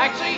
Taxi?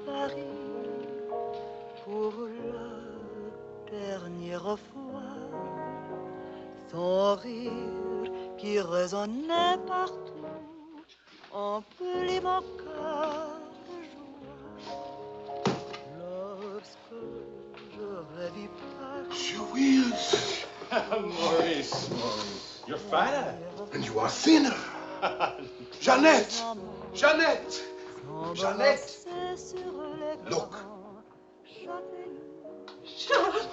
Paris pour la dernière fois, son rire qui résonnait partout emplit mon cœur de joie. Lorsque je revis Paris. Louise! Maurice, you're fatter. And you are thinner. Jeannette! Jeannette! Jeannette! Look. Charles!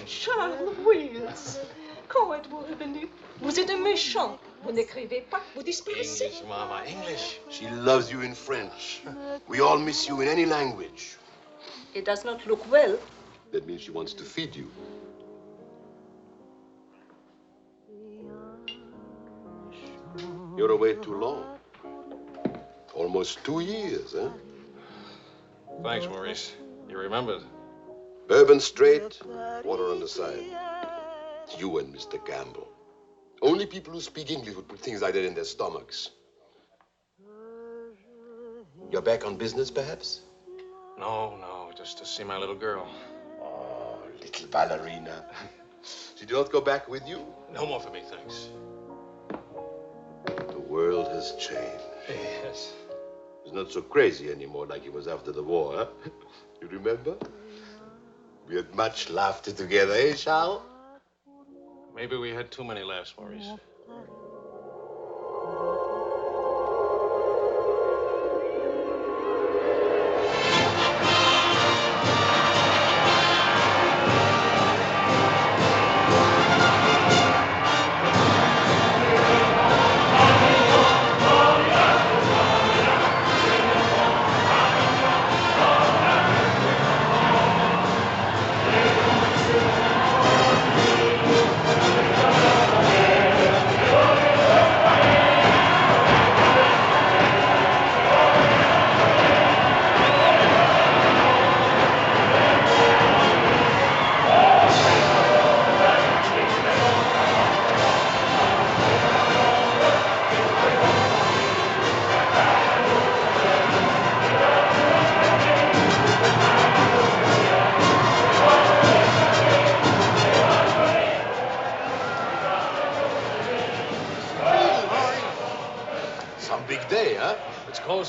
Charles, Louise! Quand êtes-vous revenu? Vous êtes un méchant. Vous n'écrivez pas, vous disparaissez. English, Mama, English. She loves you in French. We all miss you in any language. It does not look well. That means she wants to feed you. You're away too long. Almost 2 years, huh? Thanks, Maurice. You remembered. Bourbon straight, water on the side. You and Mr. Campbell. Only people who speak English would put things like that in their stomachs. You're back on business, perhaps? No, just to see my little girl. Oh, little ballerina. She did not go back with you? No more for me, thanks. The world has changed. Yes. It's not so crazy anymore like it was after the war, huh? You remember? We had much laughter together, eh, Charles? Maybe we had too many laughs, Maurice.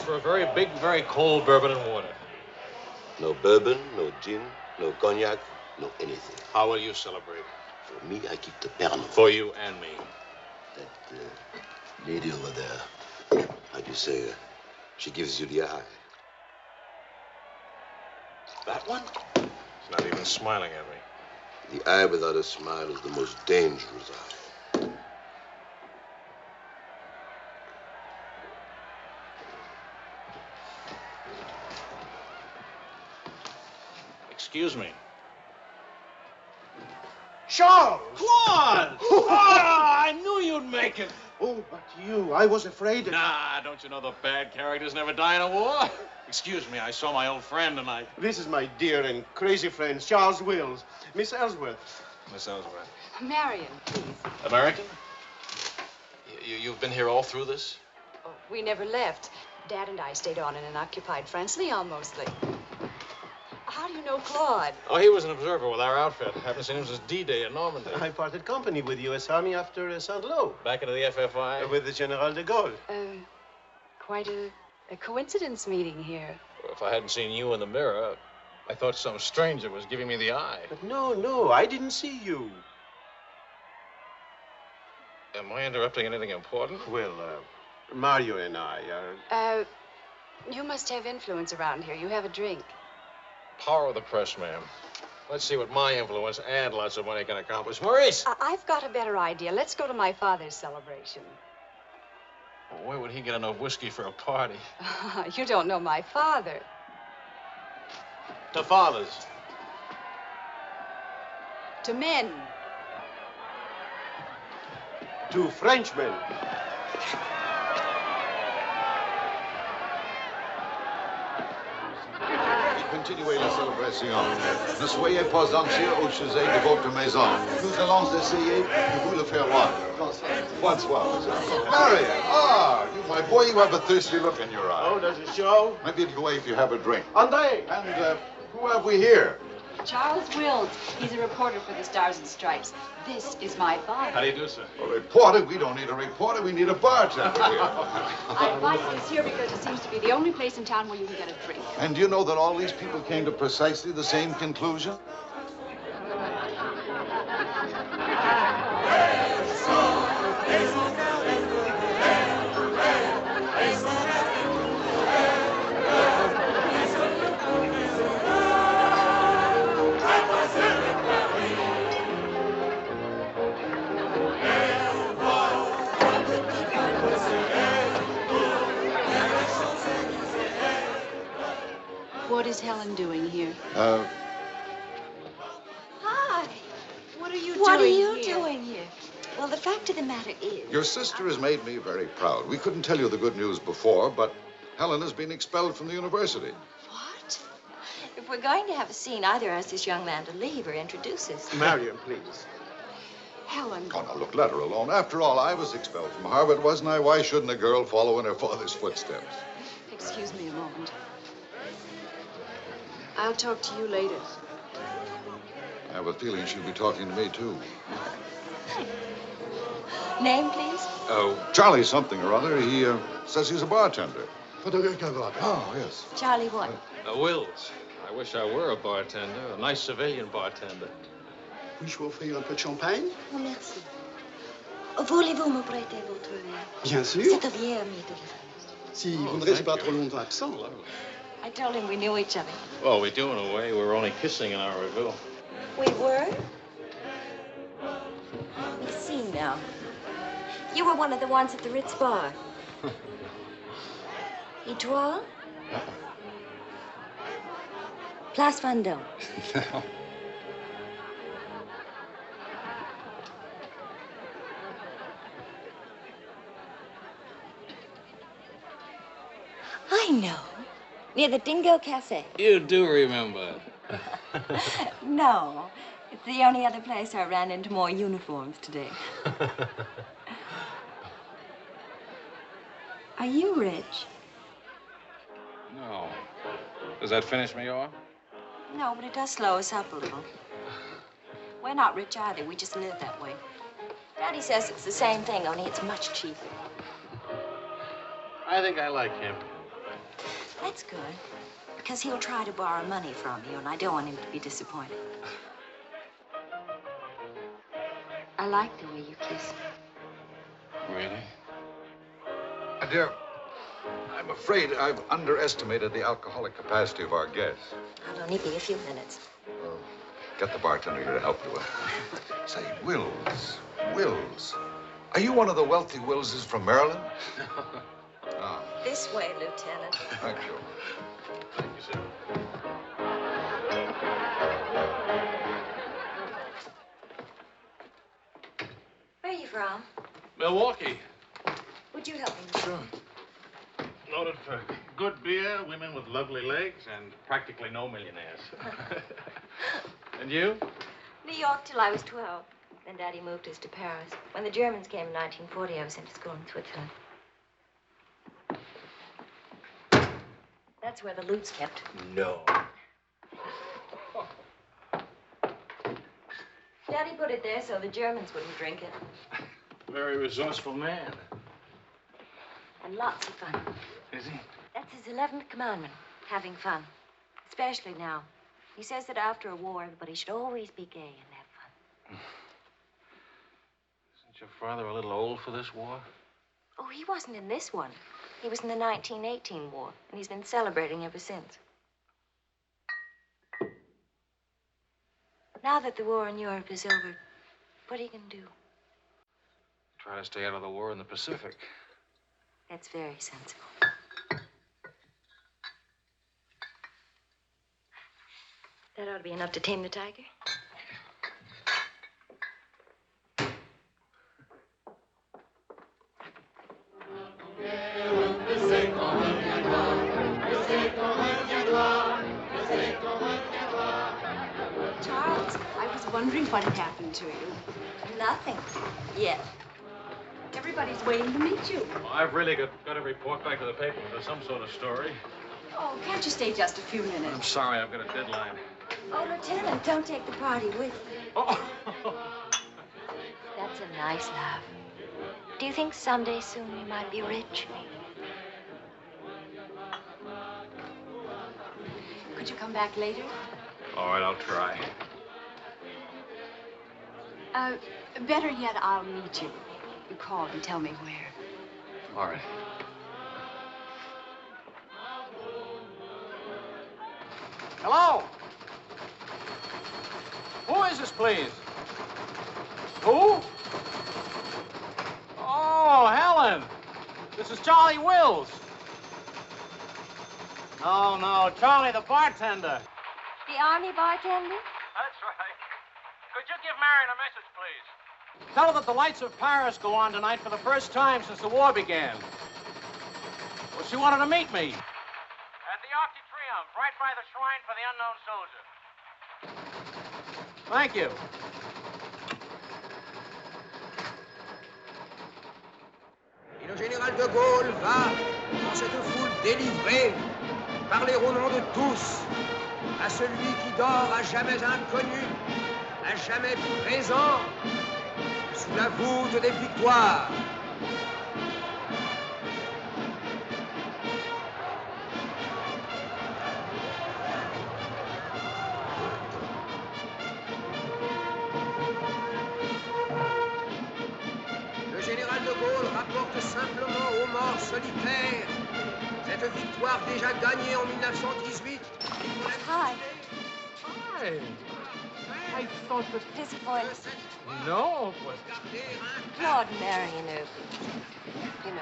For a very big, very cold bourbon and water. No bourbon, no gin, no cognac, no anything. How will you celebrate? For me, I keep the Pernod. For you and me. That lady over there, how do you say, she gives you the eye. That one? She's not even smiling at me. The eye without a smile is the most dangerous eye. Excuse me. Charles! Claude! Oh, I knew you'd make American. Oh, but you, I was afraid that... Nah, don't you know the bad characters never die in a war? Excuse me, I saw my old friend tonight. This is my dear and crazy friend, Charles Wills. Miss Ellsworth. Miss Ellsworth. Marion, please. American? You've been here all through this? Oh, we never left. Dad and I stayed on in an occupied France Leon mostly. How do you know Claude? Oh, he was an observer with our outfit. Haven't seen him since D-Day in Normandy. I parted company with U.S. Army after Saint-Lô. Back into the FFI? With the General de Gaulle. Quite a coincidence meeting here. Well, if I hadn't seen you in the mirror, I thought some stranger was giving me the eye. But no, I didn't see you. Am I interrupting anything important? Well, Mario and I are... You must have influence around here. You have a drink. Power of the press, ma'am. Let's see what my influence and lots of money can accomplish. Maurice! I've got a better idea. Let's go to my father's celebration. Well, where would he get enough whiskey for a party? You don't know my father. To fathers. To men. To Frenchmen. Continuez la célébration. Ne soyez pas anxieux au sujet de votre maison. Nous allons essayer de vous le faire voir. François. Marion! Ah, you, my boy, you have a thirsty look in your eye. Oh, does it show? Maybe it'll go away if you have a drink. André! And who have we here? Charles Wills. He's a reporter for the Stars and Stripes. This is my father. How do you do, sir? A reporter? We don't need a reporter. We need a bartender here. I invited this here because it seems to be the only place in town where you can get a drink. And do you know that all these people came to precisely the same conclusion? What is Helen doing here? Hi. What are you What are doing you here? doing here? Well, the fact of the matter is... Your sister has made me very proud. We couldn't tell you the good news before, but Helen has been expelled from the university. What? If we're going to have a scene, either ask this young man to leave or introduce us. Marion, please. Helen. Oh, now, look, let her alone. After all, I was expelled from Harvard, wasn't I? Why shouldn't a girl follow in her father's footsteps? Excuse me a moment. I'll talk to you later. I have a feeling she'll be talking to me, too. Name, please? Oh, Charlie something or other. He says he's a bartender. Oh, yes. Charlie what? Wills. I wish I were a bartender, a nice civilian bartender. Puis-je vous offrir un peu de champagne? Oh, merci. Voulez-vous me prêter votre verre? Bien sûr. C'est un vieux ami de la Si vous ne restez pas trop longtemps absent. I told him we knew each other. Well, we do in a way. We were only kissing in our review. We were? You see now. You were one of the ones at the Ritz bar. Étoile? Place Vendôme. I know. Near the Dingo Cafe. You do remember. No. It's the only other place I ran into more uniforms today. Are you rich? No. Does that finish me off? No, but it does slow us up a little. We're not rich either. We just live that way. Daddy says it's the same thing, only it's much cheaper. I think I like him. That's good, because he'll try to borrow money from you, and I don't want him to be disappointed. I like the way you kiss me. Really? My dear, I'm afraid I've underestimated the alcoholic capacity of our guests. I'll only be a few minutes. Get the bartender here to help you. Say, Wills. Are you one of the wealthy Willses from Maryland? Ah. This way, Lieutenant. Thank you. Thank you, sir. Where are you from? Milwaukee. Would you help me? Sure. Noted for good beer, women with lovely legs, and practically no millionaires. And you? New York till I was 12. Then Daddy moved us to Paris. When the Germans came in 1940, I was sent to school in Switzerland. That's where the loot's kept. No. Daddy put it there so the Germans wouldn't drink it. Very resourceful man. And lots of fun. Is he? That's his 11th commandment, having fun. Especially now. He says that after a war, everybody should always be gay and have fun. Isn't your father a little old for this war? Oh, he wasn't in this one. He was in the 1918 war, and he's been celebrating ever since. Now that the war in Europe is over, what are you going to do? Try to stay out of the war in the Pacific. That's very sensible. That ought to be enough to tame the tiger. Charles, I was wondering what had happened to you. Nothing. Yet. Everybody's waiting to meet you. Well, I've really got to report back to the paper for some sort of story. Oh, can't you stay just a few minutes? I'm sorry, I've got a deadline. Oh, Lieutenant, don't take the party with you. Oh. That's a nice laugh. Do you think someday soon we might be rich? Could you come back later? All right, I'll try. Better yet, I'll meet you. You call and tell me where. All right. Hello? Who is this, please? Who? Oh, Helen. This is Charlie Wills. No, Charlie the bartender. The Army bartender? That's right. Could you give Marion a message, please? Tell her that the lights of Paris go on tonight for the first time since the war began. Well, she wanted to meet me. At the Arc de Triomphe, right by the shrine for the unknown soldier. Thank you. Et le général de Gaulle va, dans cette foule délivrée, parler au nom de tous, à celui qui dort à jamais inconnu, à jamais présent, sous la voûte des victoires. Le général de Gaulle rapporte simplement aux morts solitaires cette victoire déjà gagnée en 1918. Hi. Hi. I thought that... Disappointed. No, but... Claude Marion, you know.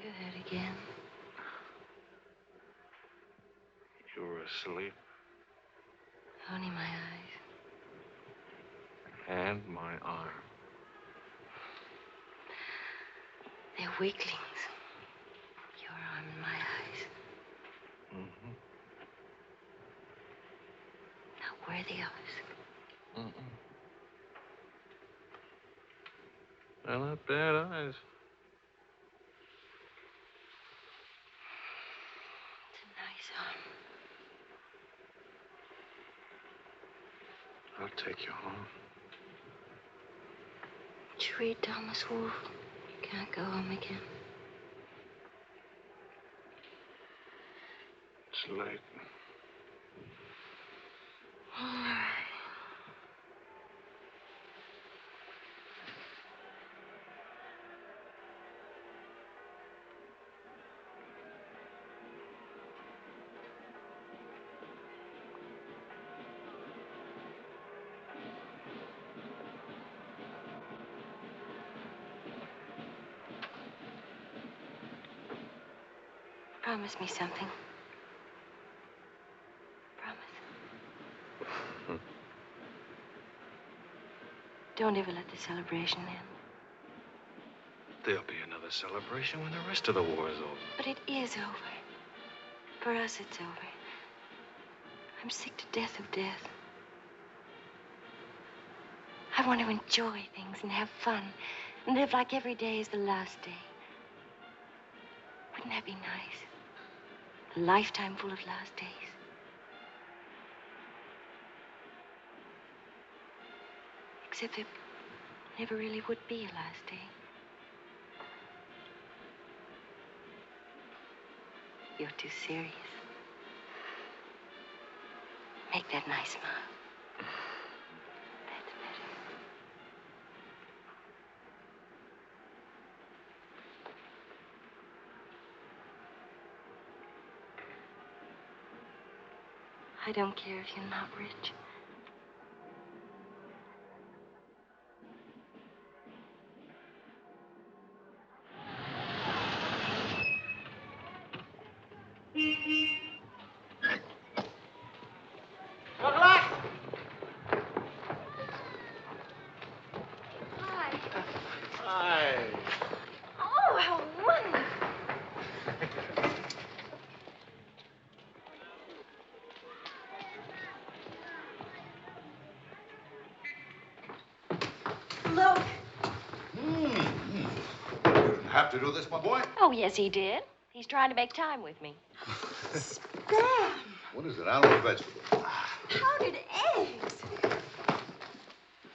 Do that again. You were asleep. Only my eyes. And my arm. They're weaklings. Your arm and my eyes. Mm-hmm. Not worthy of us. Mm-mm. They're not bad eyes. It's a nice arm. I'll take you home. Did you read Thomas Wolfe? You can't go home again. It's late. All right. Promise me something. Promise. Don't ever let the celebration end. There'll be another celebration when the rest of the war is over. But it is over. For us, it's over. I'm sick to death of death. I want to enjoy things and have fun and live like every day is the last day. Wouldn't that be nice? A lifetime full of last days. Except there never really would be a last day. You're too serious. Make that nice smile. That's better. I don't care if you're not rich. Good luck! Hi. Hi. Oh, how wonderful. Look. You didn't have to do this, my boy. Oh, yes, he did. He's trying to make time with me. Spam. What is it, animal or vegetable? Powdered eggs.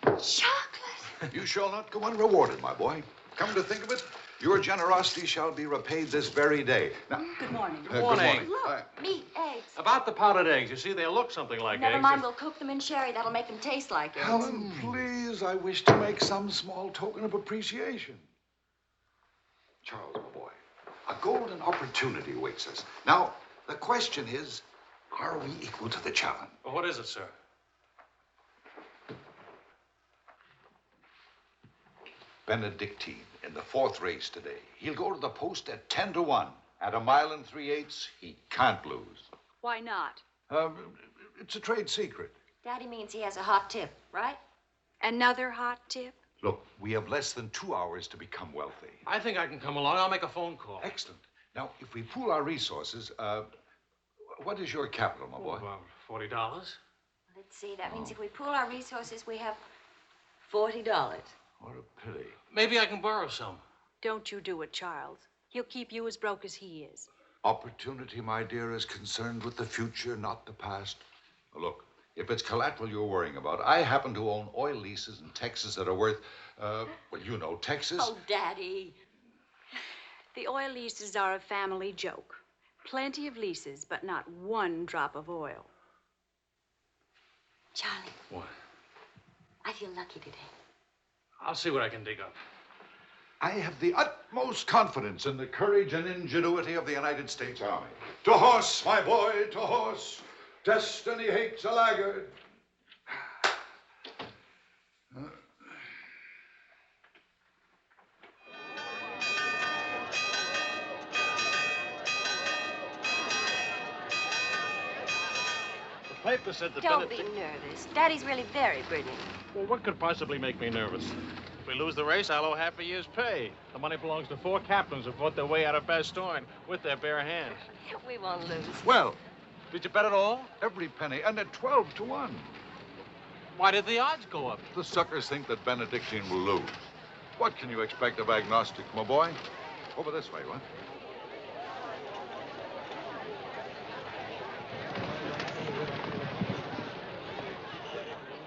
Chocolate. You shall not go unrewarded, my boy. Come to think of it, your generosity shall be repaid this very day. Now, Good morning. Good morning. Look, meat, eggs. About the powdered eggs, you see, they look something like Never eggs. mind, we'll cook them in sherry. That'll make them taste like eggs. Helen, please, I wish to make some small token of appreciation. Charles, my boy, a golden opportunity awaits us. Now, the question is, are we equal to the challenge? Well, what is it, sir? Benedictine in the 4th race today. He'll go to the post at 10-1. At 1 3/8, he can't lose. Why not? It's a trade secret. Daddy means he has a hot tip, right? Another hot tip? Look, we have less than 2 hours to become wealthy. I think I can come along. I'll make a phone call. Excellent. Now, if we pool our resources, what is your capital, my boy? About $40. Let's see. That means if we pool our resources, we have $40. What a pity. Maybe I can borrow some. Don't you do it, Charles. He'll keep you as broke as he is. Opportunity, my dear, is concerned with the future, not the past. Look, if it's collateral you're worrying about, I happen to own oil leases in Texas that are worth, well, you know, Texas. Oh, Daddy. The oil leases are a family joke. Plenty of leases, but not one drop of oil. Charlie. What? I feel lucky today. I'll see what I can dig up. I have the utmost confidence in the courage and ingenuity of the United States Army. To horse, my boy, to horse. Destiny hates a laggard. paper said that Don't be nervous. Daddy's really very brilliant. Well, what could possibly make me nervous? If we lose the race, I'll owe half a year's pay. The money belongs to 4 captains who fought their way out of Bastogne with their bare hands. We won't lose. Well, Did you bet it all? every penny, and at 12 to 1. Why did the odds go up? The suckers think that Benedictine will lose. What can you expect of agnostic, my boy? Over this way, what?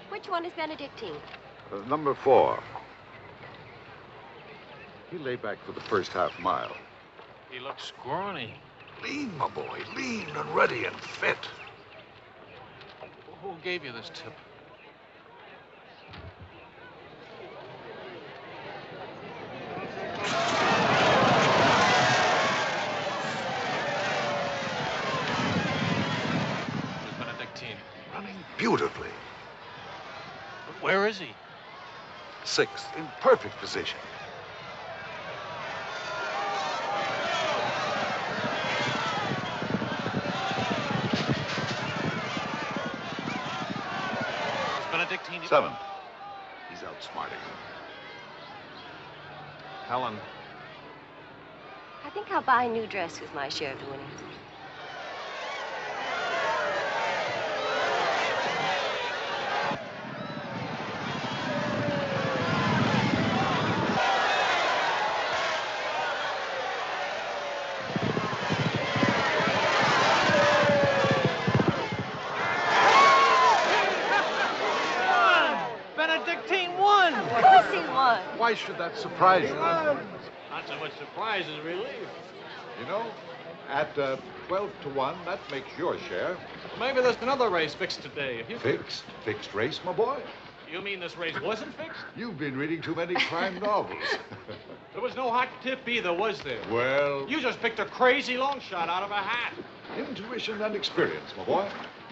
Which one is Benedictine? Number 4. He lay back for the first half mile. He looks scrawny. Lean, my boy, lean and ready and fit. Who gave you this tip? Where's Benedictine? Running beautifully. But where is he? 6th, in perfect position. Benedictine. 7th. He's outsmarting him. Helen. I think I'll buy a new dress with my share of the winnings. Benedictine won! Of course he won. Why should that surprise you? Not so much surprise as relief. You know, at 12 to 1, that makes your share. Maybe there's another race fixed today. If you Fixed? Fixed race, my boy? You mean this race wasn't fixed? You've been reading too many crime novels. There was no hot tip either, was there? Well, You just picked a crazy long shot out of a hat. intuition and experience, my boy.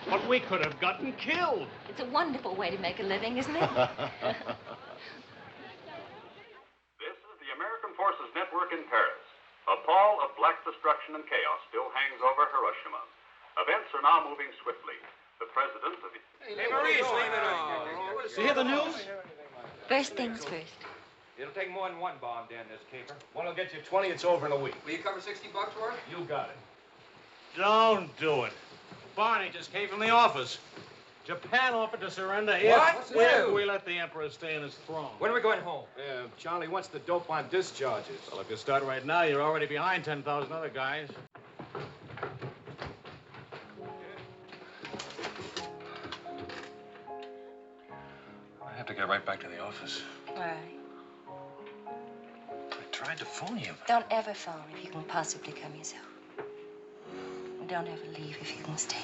But we could have gotten killed. It's a wonderful way to make a living, isn't it? This is the American Forces Network in Paris. A pall of black destruction and chaos still hangs over Hiroshima. Events are now moving swiftly. The president of the... Hey, Maurice, leave it on. You hear the news? First things first. It'll take more than one bomb down this caper. One will get you 20, it's over in a week. Will you cover $60 worth? You got it. Don't do it. Barney just came from the office. Japan offered to surrender What? if we let the Emperor stay in his throne. When are we going home? Yeah, Charlie wants the dope on discharges. Well, if you start right now, you're already behind 10,000 other guys. I have to get right back to the office. All right. I tried to phone you. Don't ever phone if you can possibly come yourself. And don't ever leave if you can stay.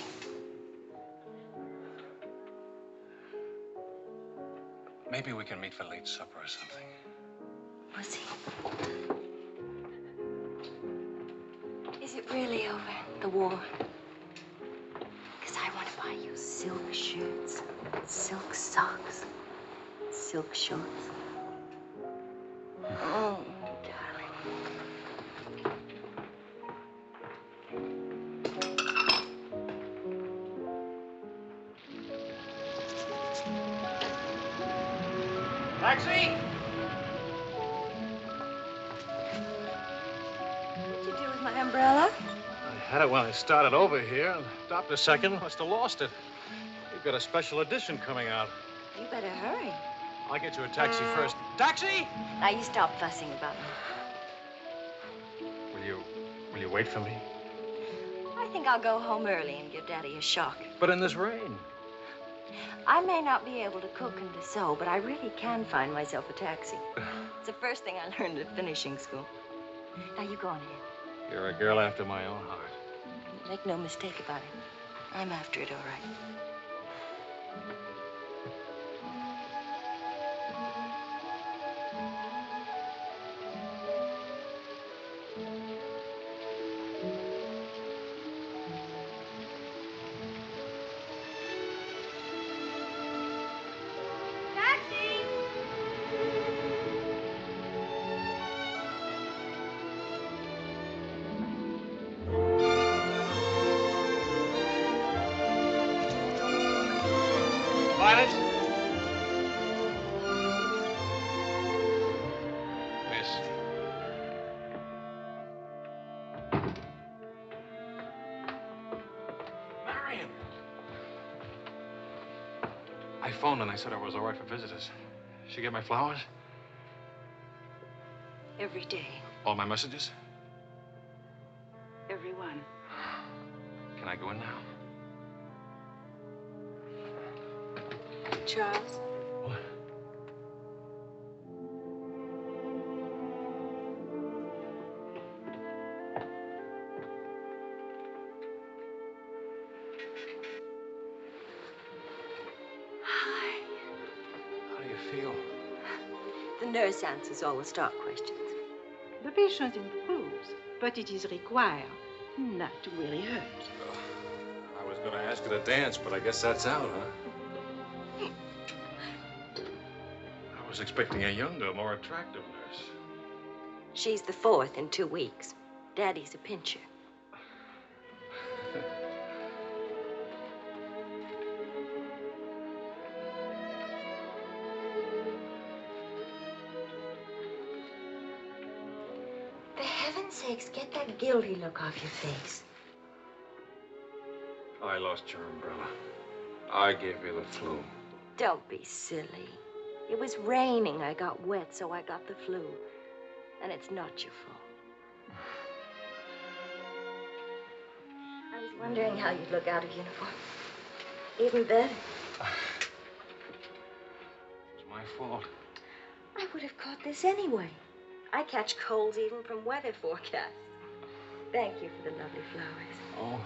Maybe we can meet for late supper or something. Pussy. Is it really over, the war? Because I want to buy you silk shirts, silk socks, silk shorts. Oh, darling. Taxi! What'd you do with my umbrella? I had it when I started over here and stopped a second. Must have lost it. You've got a special edition coming out. You better hurry. I'll get you a taxi first. Taxi! Now you stop fussing about me. Will you wait for me? I think I'll go home early and give Daddy a shock. But in this rain. I may not be able to cook and to sew, but I really can find myself a taxi. It's the first thing I learned at finishing school. Now you go on ahead. You're a girl after my own heart. Make no mistake about it. I'm after it all right. got it? Miss. Marion. I phoned and I said I was all right for visitors. She get my flowers? Every day. All my messages? Every one. Can I go in now? Charles? What? Hi. How do you feel? The nurse answers all the stock questions. The patient improves, but it is required not to really hurt. I was going to ask her to dance, but I guess that's out, huh? I was expecting a younger, more attractive nurse. She's the fourth in 2 weeks. Daddy's a pincher. For heaven's sakes, get that guilty look off your face. I lost your umbrella. I gave you the flu. Don't be silly. It was raining. I got wet, so I got the flu. And it's not your fault. I was wondering how you'd look out of uniform. Even better. It's my fault. I would have caught this anyway. I catch colds even from weather forecasts. Thank you for the lovely flowers. Oh.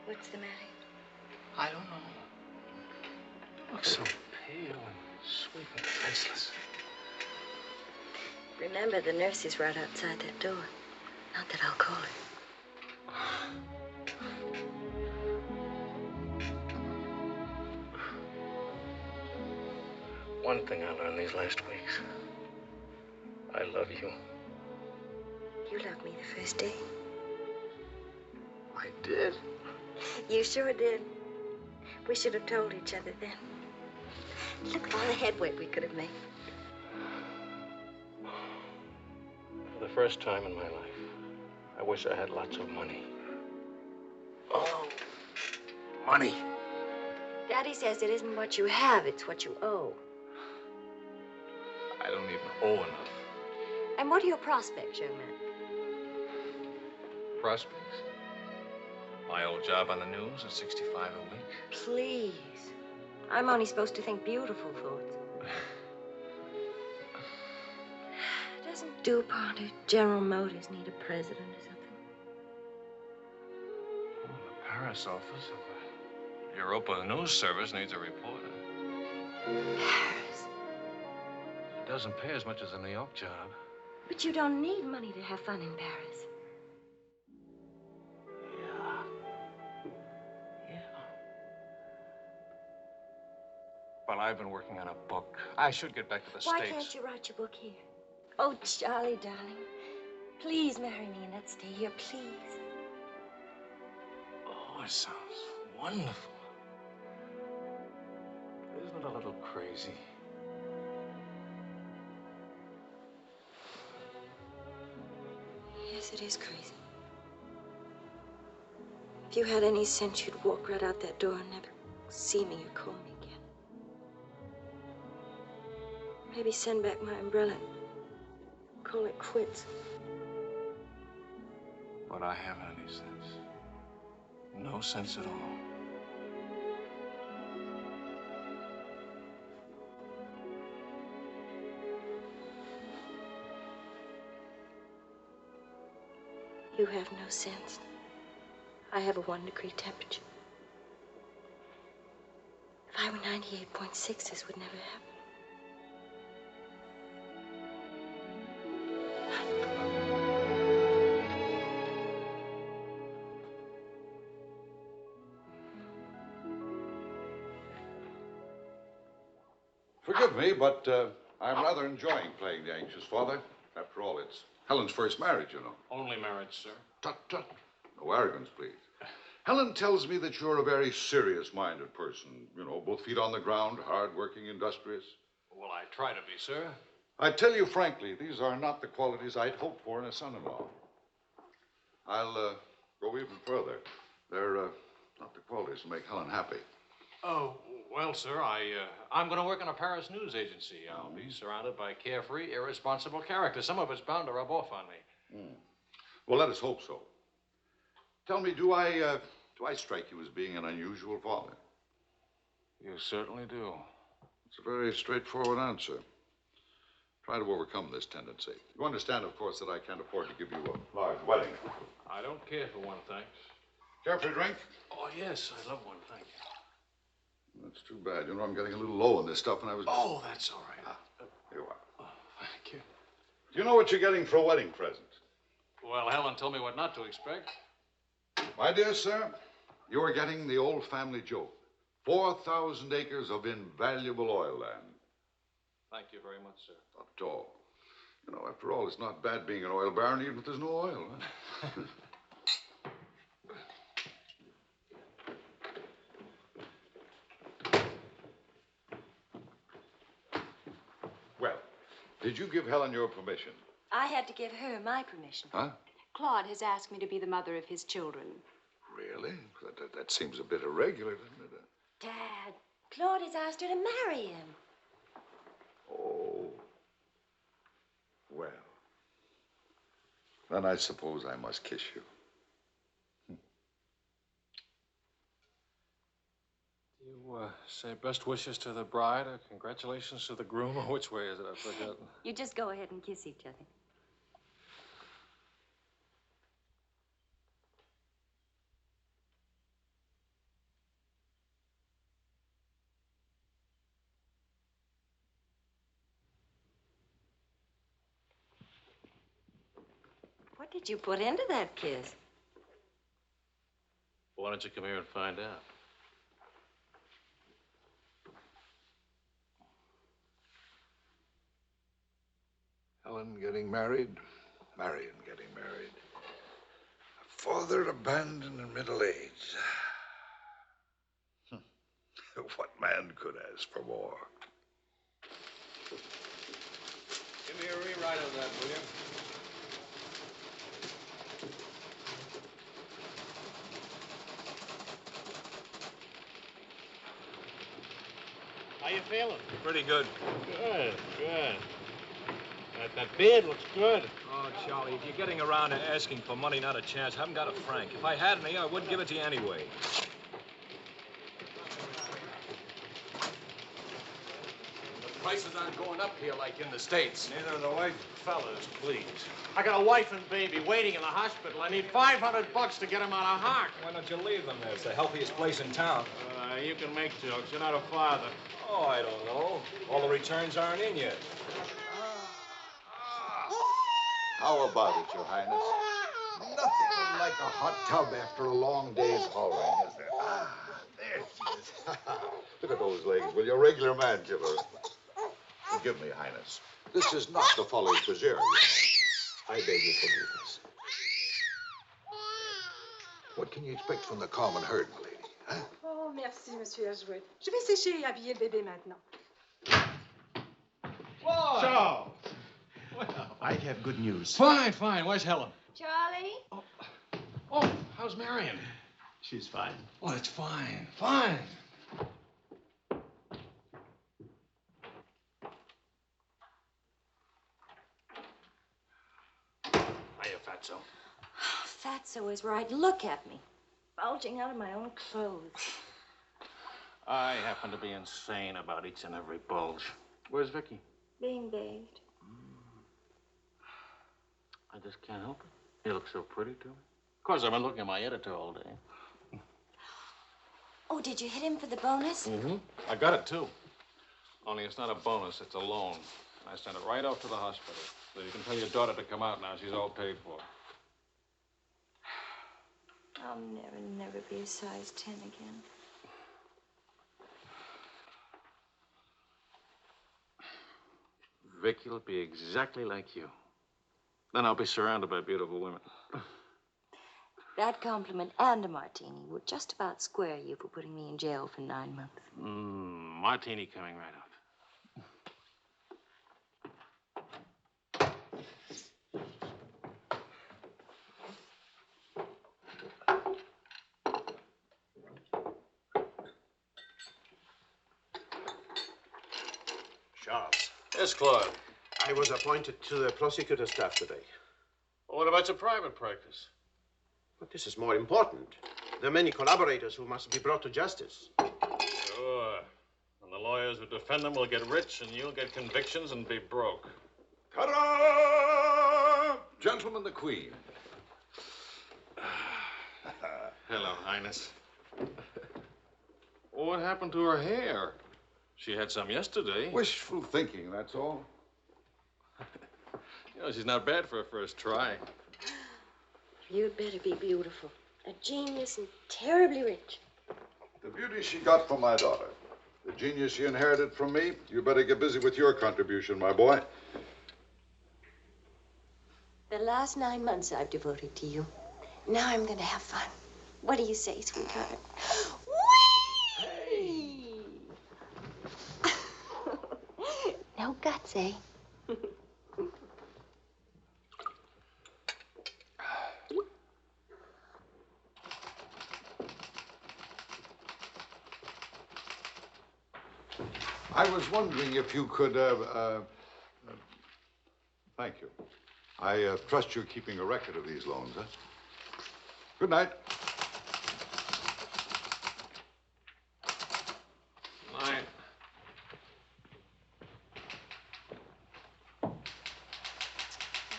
What's the matter? I don't know. You look so pale and sweet and faceless. Remember, the nurse is right outside that door. Not that I'll call her. One thing I learned these last weeks. I love you. You loved me the first day. I did. You sure did. We should have told each other then. Look at all the headway we could have made. For the first time in my life, I wish I had lots of money. Oh, money. Daddy says it isn't what you have, it's what you owe. I don't even owe enough. And what are your prospects, young man? Prospects? My old job on the news at 65 a week. Please. I'm only supposed to think beautiful thoughts. Doesn't DuPont or General Motors need a president or something? Oh, the Paris office of the Europa News Service needs a reporter. Paris? It doesn't pay as much as a New York job. But you don't need money to have fun in Paris. Well, I've been working on a book. I should get back to the Why States. can't you write your book here? Oh, Charlie, darling. Please marry me and let's stay here, please. Oh, it sounds wonderful. Isn't it a little crazy? Yes, it is crazy. If you had any sense, you'd walk right out that door and never see me or call me again. Maybe send back my umbrella. Call it quits. But I haven't any sense. No sense at all. You have no sense. I have a 1-degree temperature. If I were 98.6, this would never happen. Forgive me, but I'm rather enjoying playing the anxious father. After all, it's Helen's first marriage, you know. Only marriage, sir. Tut, tut. No arrogance, please. Helen tells me that you're a very serious-minded person. You know, both feet on the ground, hard-working, industrious. Well, I try to be, sir. I tell you frankly, these are not the qualities I'd hoped for in a son-in-law. I'll go even further. They're not the qualities that make Helen happy. Oh, well, sir, I'm going to work in a Paris news agency. I'll be surrounded by carefree, irresponsible characters. Some of it's bound to rub off on me. Well, let us hope so. Tell me, do I strike you as being an unusual father? You certainly do. It's a very straightforward answer. Try to overcome this tendency. You understand, of course, that I can't afford to give you a large wedding. I don't care for one, thanks. Care for a drink? Oh, yes, I love one, thank you. That's too bad. You know, I'm getting a little low on this stuff, and I was... Oh, that's all right. Here you are. Oh, thank you. Do you know what you're getting for a wedding present? Well, Helen told me what not to expect. My dear sir, you're getting the old family joke. 4,000 acres of invaluable oil land. Thank you very much, sir. Not at all. You know, after all, it's not bad being an oil baron, even if there's no oil. Huh? Well, did you give Helen your permission? I had to give her my permission. Huh? Claude has asked me to be the mother of his children. Really? That seems a bit irregular, doesn't it? Dad, Claude has asked her to marry him. Oh. Well. Then I suppose I must kiss you. You say best wishes to the bride or congratulations to the groom, or which way is it? I've forgotten. You just go ahead and kiss each other. What did you put into that kiss? Why don't you come here and find out? Helen getting married, Marion getting married. A father abandoned in middle age. What man could ask for more? Give me a rewrite of that, will you? How you feeling? Pretty good. Good, good. That beard looks good. Oh, Charlie, if you're getting around to asking for money, not a chance. I haven't got a franc. If I had any, I wouldn't give it to you anyway. The prices aren't going up here like in the States. Neither are the white fellas, please. I got a wife and baby waiting in the hospital. I need $500 to get them out of Hart. Why don't you leave them there? It's the healthiest place in town. You can make jokes. You're not a father. Oh, I don't know. All the returns aren't in yet. How about it, Your Highness? Nothing like a hot tub after a long day's hauling, is there? There she is. Look at those legs. Will you, a regular man killer? Forgive me, Highness. This is not the folly of Fitzgerald. I beg your forgiveness. What can you expect from the common herd, my lady? Huh? Oh, merci, Monsieur Edgewood. Je vais sécher et habiller le bébé maintenant. Whoa! Charles! Well, I have good news. Fine, fine. Where's Helen? Charlie? Oh, how's Marion? She's fine. Oh, it's fine, fine. Hiya, Fatso. Fatso is right. Look at me. Bulging out of my own clothes. I happen to be insane about each and every bulge. Where's Vicki? Being bathed. I just can't help it. You look so pretty to me. Of course, I've been looking at my editor all day. Oh, did you hit him for the bonus? Mm-hmm. I got it, too. Only it's not a bonus, it's a loan. And I sent it right off to the hospital. So you can tell your daughter to come out now. She's all paid for. I'll never be a size 10 again. Vicki will be exactly like you. Then I'll be surrounded by beautiful women. That compliment and a martini would just about square you for putting me in jail for 9 months. Martini coming right up. Charles. Yes, Claude. I was appointed to the prosecutor's staff today. Well, what about your private practice? But this is more important. There are many collaborators who must be brought to justice. Sure. And the lawyers who defend them will get rich, and you'll get convictions and be broke. Ta-da! Gentlemen, the Queen. Hello, Highness. What happened to her hair? She had some yesterday. Wishful thinking, that's all. You know, she's not bad for a first try. You'd better be beautiful. A genius and terribly rich. The beauty she got from my daughter. The genius she inherited from me. You better get busy with your contribution, my boy. The last 9 months I've devoted to you. Now I'm going to have fun. What do you say, sweetheart? Whee! No guts, eh? I was wondering if you could, thank you. I trust you're keeping a record of these loans, huh? Good night. Night.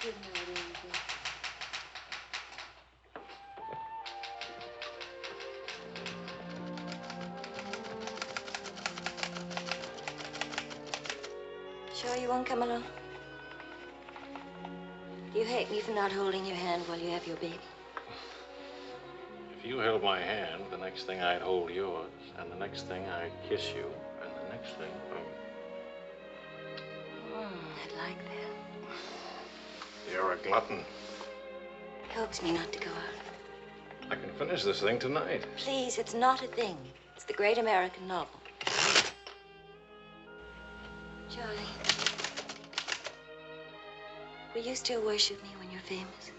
Good night, Angel. Sure you won't come along? You hate me for not holding your hand while you have your baby. If you held my hand, the next thing I'd hold yours, and the next thing I'd kiss you, and the next thing, I'd like that. You're a glutton. Coax me not to go out. I can finish this thing tonight. Please, it's not a thing. It's the great American novel. Charlie, will you still worship me when you're famous?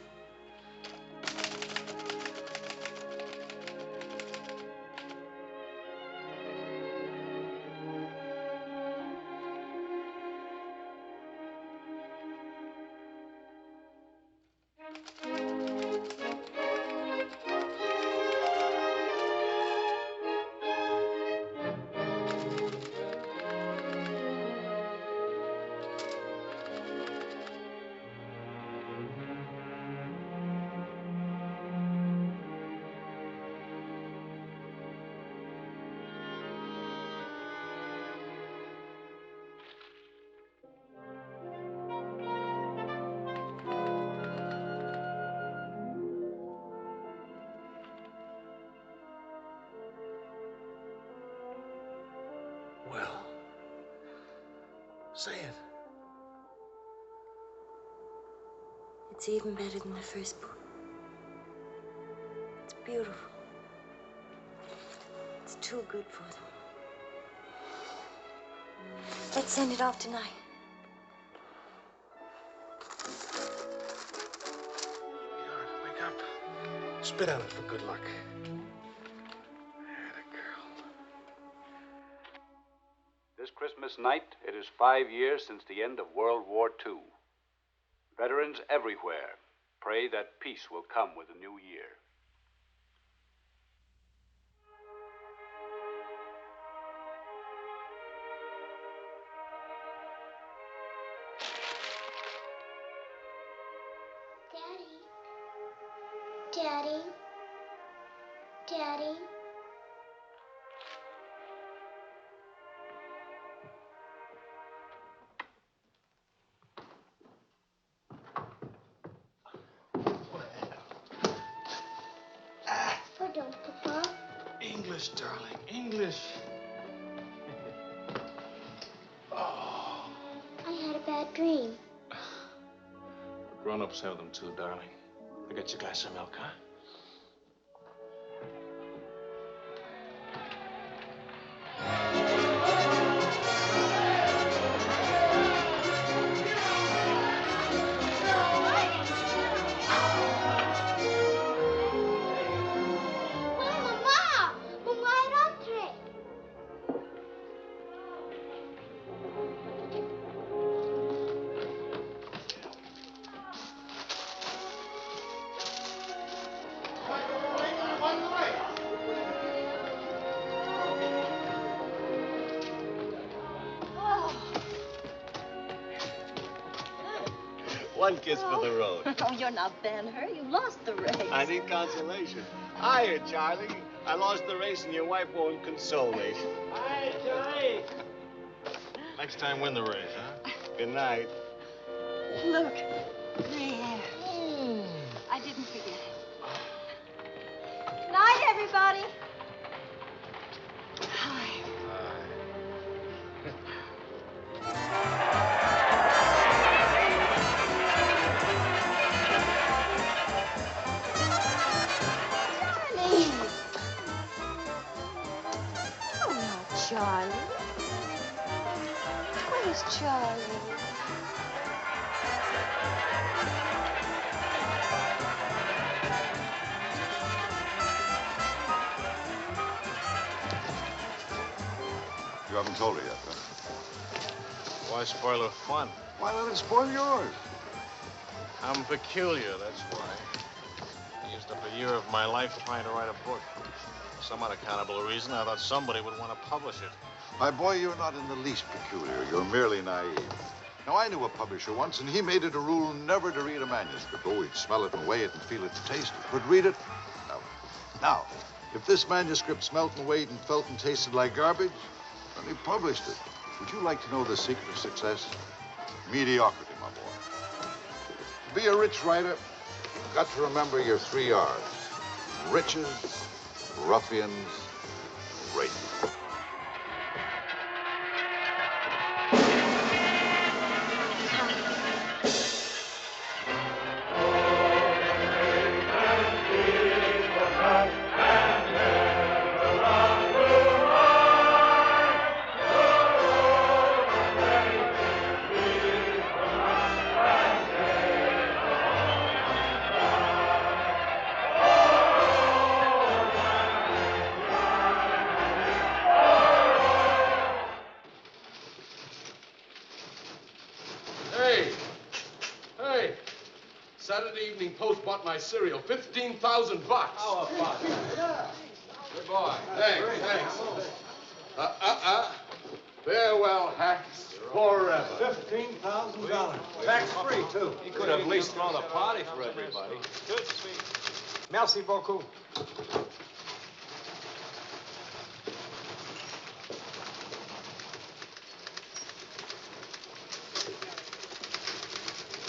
Well, say it. It's even better than the first book. It's beautiful. It's too good for them. Let's send it off tonight. Wake up. Spit on it for good luck. This Christmas night, it is 5 years since the end of World War II. Veterans everywhere pray that peace will come with the new year. Daddy. Daddy. Pardon, Papa. English, darling, English. I had a bad dream. Grown-ups have them too, darling. I get you a glass of milk, huh? One kiss for the road. Oh, you're not Ben-Hur. You lost the race. I need consolation. Hiya, Charlie. I lost the race and your wife won't console me. Hi, Charlie. Next time, win the race, huh? Good night. Look. There. I didn't forget. Good night, everybody. Hi. Charlie? Where's Charlie? You haven't told her yet, huh? Why spoil her fun? Why let it spoil yours? I'm peculiar, that's why. I used up a year of my life trying to write a book. For some unaccountable reason, I thought somebody would want to publish it. My boy, you're not in the least peculiar. You're merely naive. Now, I knew a publisher once, and he made it a rule never to read a manuscript. Oh, he'd smell it and weigh it and feel it and taste it. But read it? No. Now, if this manuscript smelt and weighed and felt and tasted like garbage, then he published it. Would you like to know the secret of success? Mediocrity, my boy. To be a rich writer, you've got to remember your 3 R's. Riches, ruffians, rape. My cereal, 15,000 bucks. How about it? Yeah. Good boy. Thanks. Farewell hats forever. $15,000. Tax-free, too. He could have at least thrown a party for everybody. Good to see you. Merci beaucoup.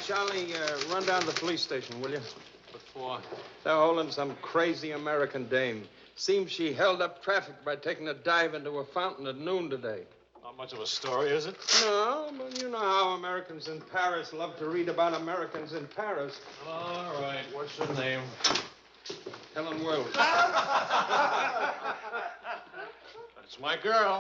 Charlie, run down to the police station, will you? What for? They're holding some crazy American dame. Seems she held up traffic by taking a dive into a fountain at noon today. Not much of a story, is it? No, but you know how Americans in Paris love to read about Americans in Paris. All right. What's her name? Helen Wells. That's my girl.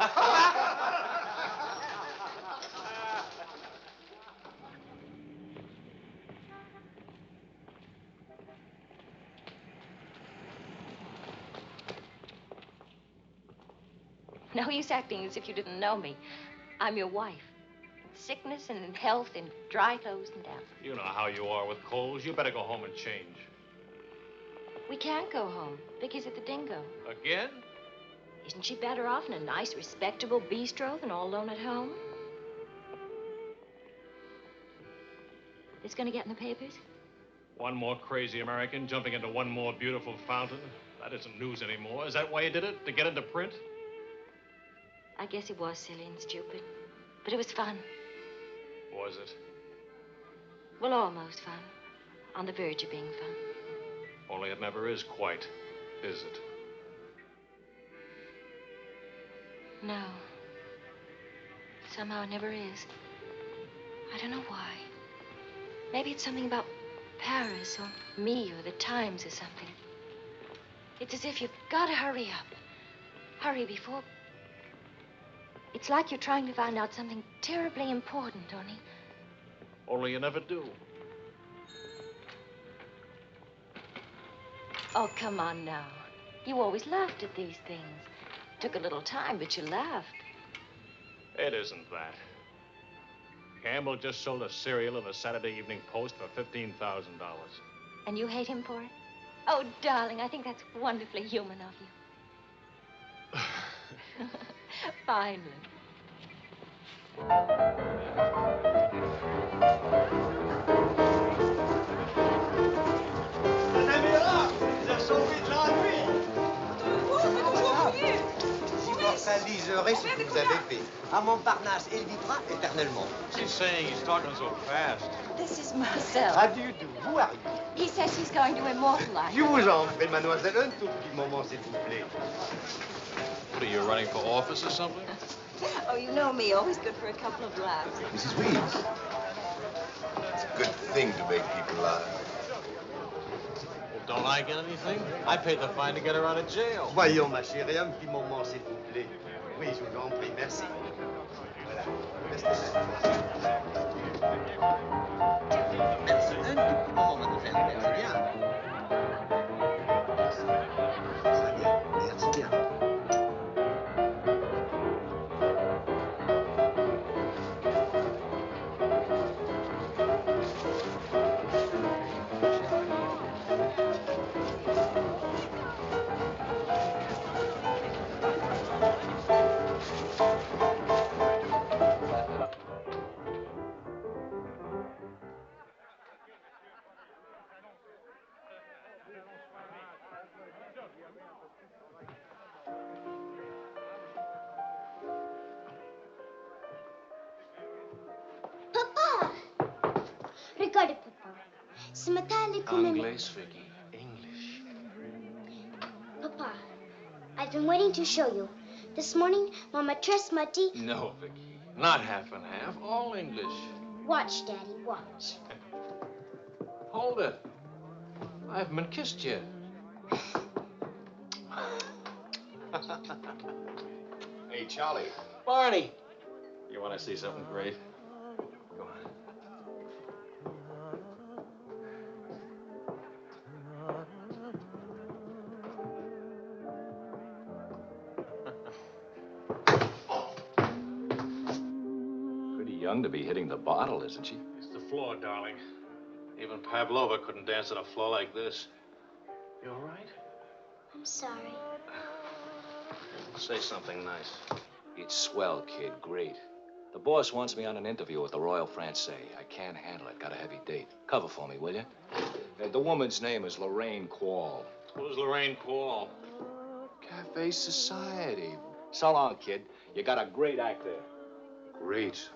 No use acting as if you didn't know me. I'm your wife. Sickness and in health and dry clothes and death. You know how you are with colds. You better go home and change. We can't go home. Vicky's at the Dingo. Again? Isn't she better off in a nice, respectable bistro than all alone at home? This gonna get in the papers? One more crazy American jumping into one more beautiful fountain. That isn't news anymore. Is that why you did it? To get into print? I guess it was silly and stupid. But it was fun. Was it? Well, almost fun. On the verge of being fun. Only it never is quite, is it? No. Somehow it never is. I don't know why. Maybe it's something about Paris or me or the Times or something. It's as if you've got to hurry up. Hurry before It's like you're trying to find out something terribly important, Tony. Only you never do. Oh, come on now. You always laughed at these things. Took a little time, but you laughed. It isn't that. Campbell just sold a serial in the Saturday Evening Post for $15,000. And you hate him for it? Oh, darling, I think that's wonderfully human of you. Finally. Madame Hélène, vous avez sauvé de l'ennui. Si Mortal liserait ce que vous avez fait, à Montparnasse, il vivra éternellement. She's saying he's talking so fast. This is Marcel. How do you do? Who are you? He says he's going to immortalize. Je vous en prie, mademoiselle, un tout petit moment, s'il vous plaît. What are you, running for office or something? Oh, you know me, always good for a couple of laughs. Mrs. Weeds, it's a good thing to make people laugh. Well, don't I get anything? I paid the fine to get her out of jail. Voyons, ma chérie, un petit moment, s'il vous plaît. Oui, je vous en prie, merci. Voilà. Restez là. Merci. Un tout petit moment, mademoiselle. Merci bien. Très bien. Merci bien. Papa! Regardez, papa. Ce matin, à l'école... English, Vicki. English. Papa, I've been waiting to show you. This morning, my maîtresse m'a dit... No, Vicki. Not half and half. All English. Watch, Daddy, watch. Hold it. I haven't been kissed yet. Hey, Charlie. Barney. You want to see something great? Go on. Pretty young to be hitting the bottle, isn't she? It's the floor, darling. Even Pavlova couldn't dance on a floor like this. You all right? I'm sorry. Say something nice. It's swell, kid. Great. The boss wants me on an interview with the Royal Français. I can't handle it. Got a heavy date. Cover for me, will you? The woman's name is Lorraine Quall. Who's Lorraine Quall? Cafe Society. So long, kid. You got a great act there. Great.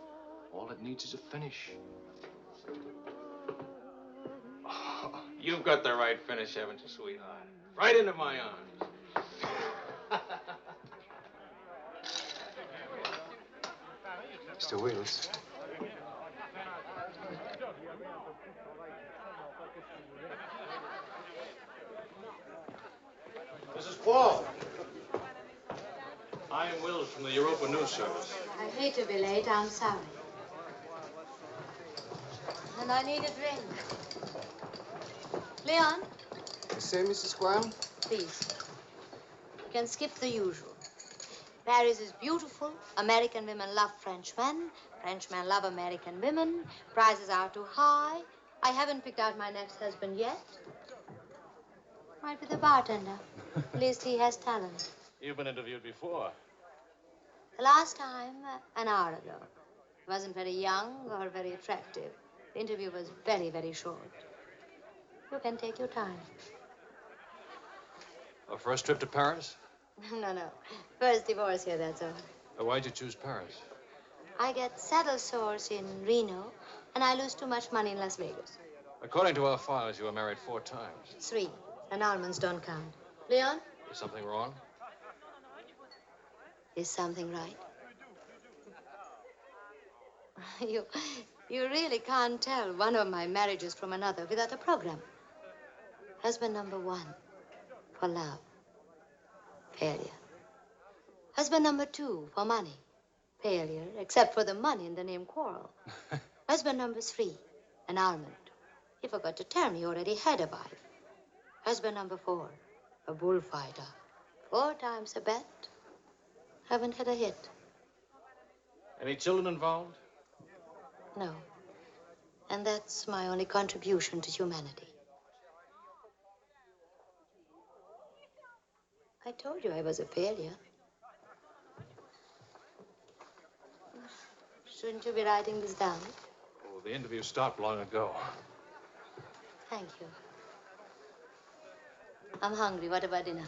All it needs is a finish. Oh, you've got the right finish, haven't you, sweetheart? Right into my arms. Mr. Wills. Mrs. Paul. I am Wills from the Europa News Service. I hate to be late. I'm sorry. And I need a drink. Leon? Say, Mrs. Squire? Please. You can skip the usual. Paris is beautiful. American women love Frenchmen. Frenchmen love American women. Prices are too high. I haven't picked out my next husband yet. Might be the bartender. At least he has talent. You've been interviewed before. The last time, an hour ago. He wasn't very young or very attractive. The interview was very, very short. You can take your time. A first trip to Paris? No. First divorce here, that's all. Why'd you choose Paris? I get saddle sores in Reno, and I lose too much money in Las Vegas. According to our files, you were married 4 times. 3. Annulments don't count. Leon? Is something wrong? Is something right? You really can't tell one of my marriages from another without a program. Husband number 1, for love. Failure. Husband number 2, for money. Failure, except for the money and the name Quarrel. Husband number 3, an almond. He forgot to tell me he already had a wife. Husband number 4, a bullfighter. 4 times a bet. Haven't had a hit. Any children involved? No. And that's my only contribution to humanity. I told you I was a failure. Shouldn't you be writing this down? Oh, the interview stopped long ago. Thank you. I'm hungry. What about dinner?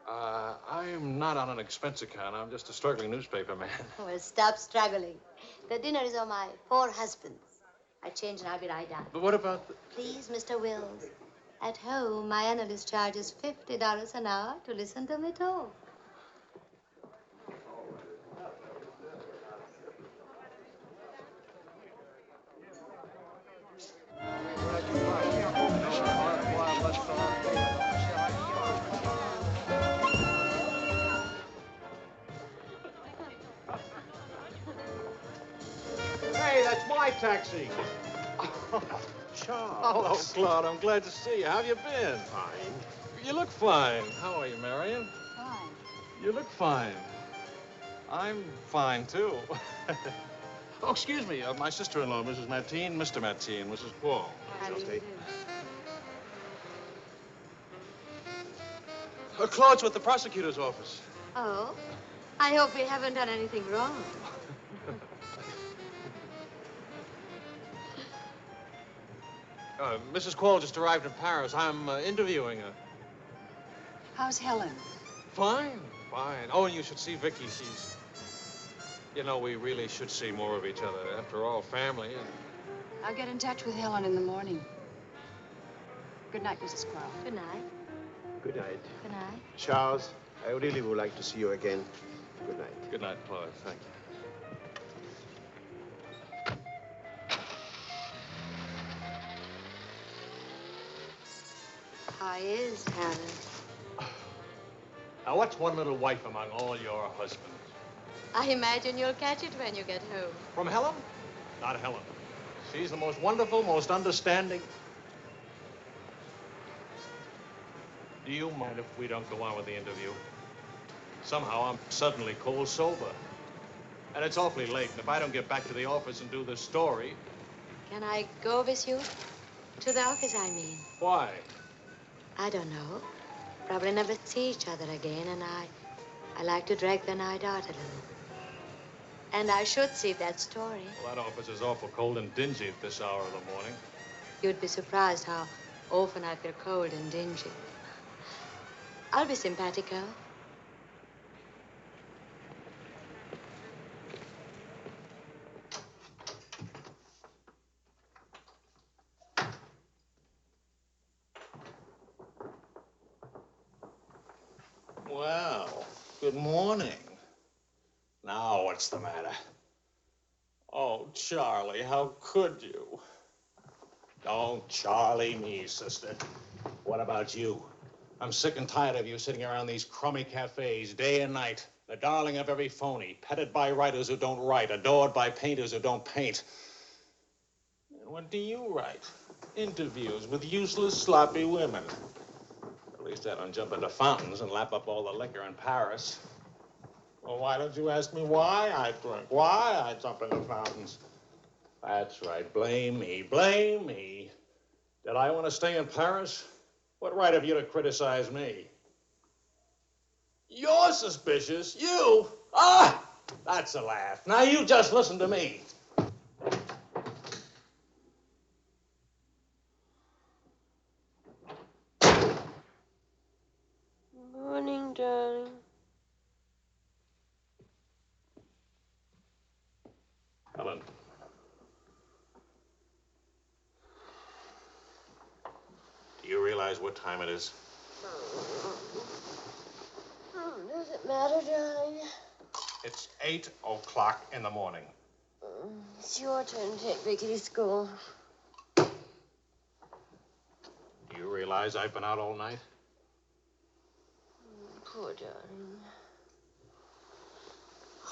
I'm not on an expense account. I'm just a struggling newspaper man. Well, stop struggling. The dinner is on my 4 husbands. I change and I'll be right down. But what about the... Please, Mr. Wills. At home, my analyst charges $50 an hour to listen to me talk. Hey, that's my taxi. Charles. Hello, Claude. I'm glad to see you. How have you been? Fine. You look fine. How are you, Marion? Fine. You look fine. I'm fine, too. Oh, excuse me. My sister-in-law, Mrs. Mateen, Mr. Mateen, Mrs. Paul. Claude's with the prosecutor's office. Oh? I hope we haven't done anything wrong. Mrs. Quall just arrived in Paris. I'm interviewing her. How's Helen? Fine, fine. Oh, and you should see Vicki. She's... You know, we really should see more of each other. After all, family and... I'll get in touch with Helen in the morning. Good night, Mrs. Quall. Good night. Good night. Good night. Charles, I really would like to see you again. Good night. Good night, Claude. Thank you. How is Helen? Now, what's one little wife among all your husbands? I imagine you'll catch it when you get home. From Helen? Not Helen. She's the most wonderful, most understanding. Do you mind if we don't go on with the interview? Somehow I'm suddenly cold sober. And it's awfully late, and if I don't get back to the office and do this story... Can I go with you? To the office, I mean. Why? I don't know. Probably never see each other again, and I like to drag the night out a little. And I should see that story. Well, that office is awful cold and dingy at this hour of the morning. You'd be surprised how often I feel cold and dingy. I'll be simpatico. Well, good morning. Now, what's the matter? Oh, Charlie, how could you? Don't Charlie me, sister. What about you? I'm sick and tired of you sitting around these crummy cafes day and night, the darling of every phony, petted by writers who don't write, adored by painters who don't paint. What do you write? Interviews with useless, sloppy women. At least I don't jump into fountains and lap up all the liquor in Paris. Well, why don't you ask me why I drink? Why I jump into fountains? That's right. Blame me. Blame me. Did I want to stay in Paris? What right have you to criticize me? You're suspicious. You? Ah! That's a laugh. Now you just listen to me. Morning, darling. Helen. Do you realize what time it is? Does it matter, darling? It's 8 o'clock in the morning. It's your turn to take Vicki to school. Do you realize I've been out all night? Poor darling.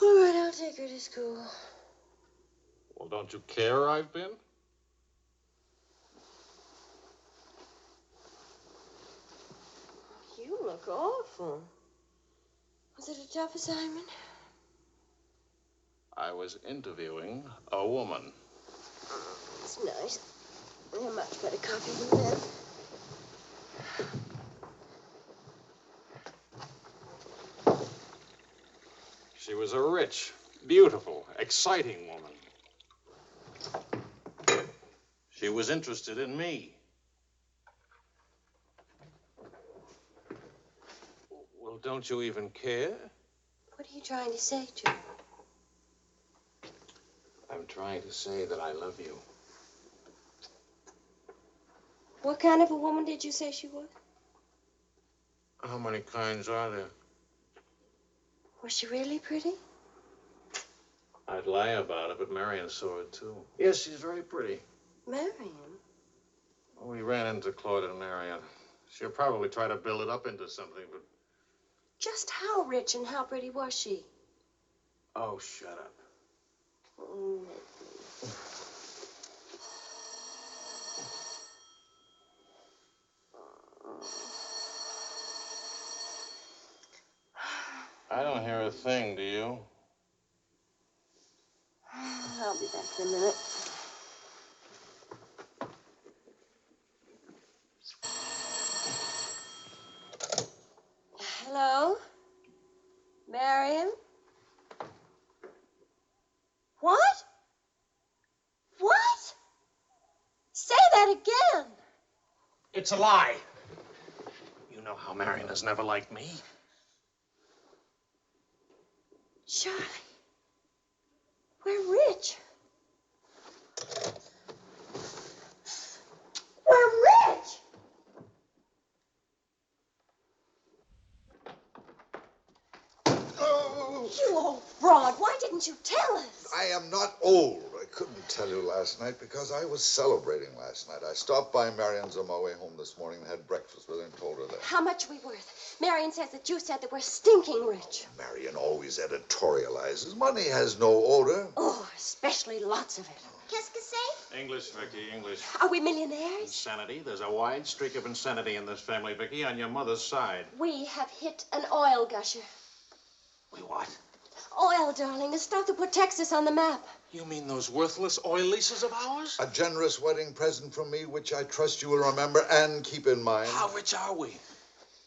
All right, I'll take her to school. Well, don't you care I've been? You look awful. Was it a tough assignment? I was interviewing a woman. It's nice. They're much better coffee than that. She was a rich, beautiful, exciting woman. She was interested in me. Well, don't you even care? What are you trying to say, Joe? I'm trying to say that I love you. What kind of a woman did you say she was? How many kinds are there? Was she really pretty? I'd lie about it, but Marion saw it, too. Yes, she's very pretty. Marion? We ran into Claude and Marion. She'll probably try to build it up into something, but... Just how rich and how pretty was she? Oh, shut up. I don't hear a thing, do you? I'll be back in a minute. Hello? Marion? What? What? Say that again. It's a lie. You know how Marion has never liked me. Charlie, we're rich. We're rich! Oh. You old fraud, why didn't you tell us? I am not old. I couldn't tell you last night because I was celebrating last night. I stopped by Marion's on my way home this morning and had breakfast with her and told her that. How much are we worth? Marion says that you said that we're stinking rich. Marion always editorializes. Money has no odor. Oh, especially lots of it. Qu'est-ce que c'est? English, Vicki, English. Are we millionaires? Insanity. There's a wide streak of insanity in this family, Vicki, on your mother's side. We have hit an oil gusher. We what? Oil, darling, the stuff that put Texas on the map. You mean those worthless oil leases of ours? A generous wedding present from me, which I trust you will remember and keep in mind. How rich are we?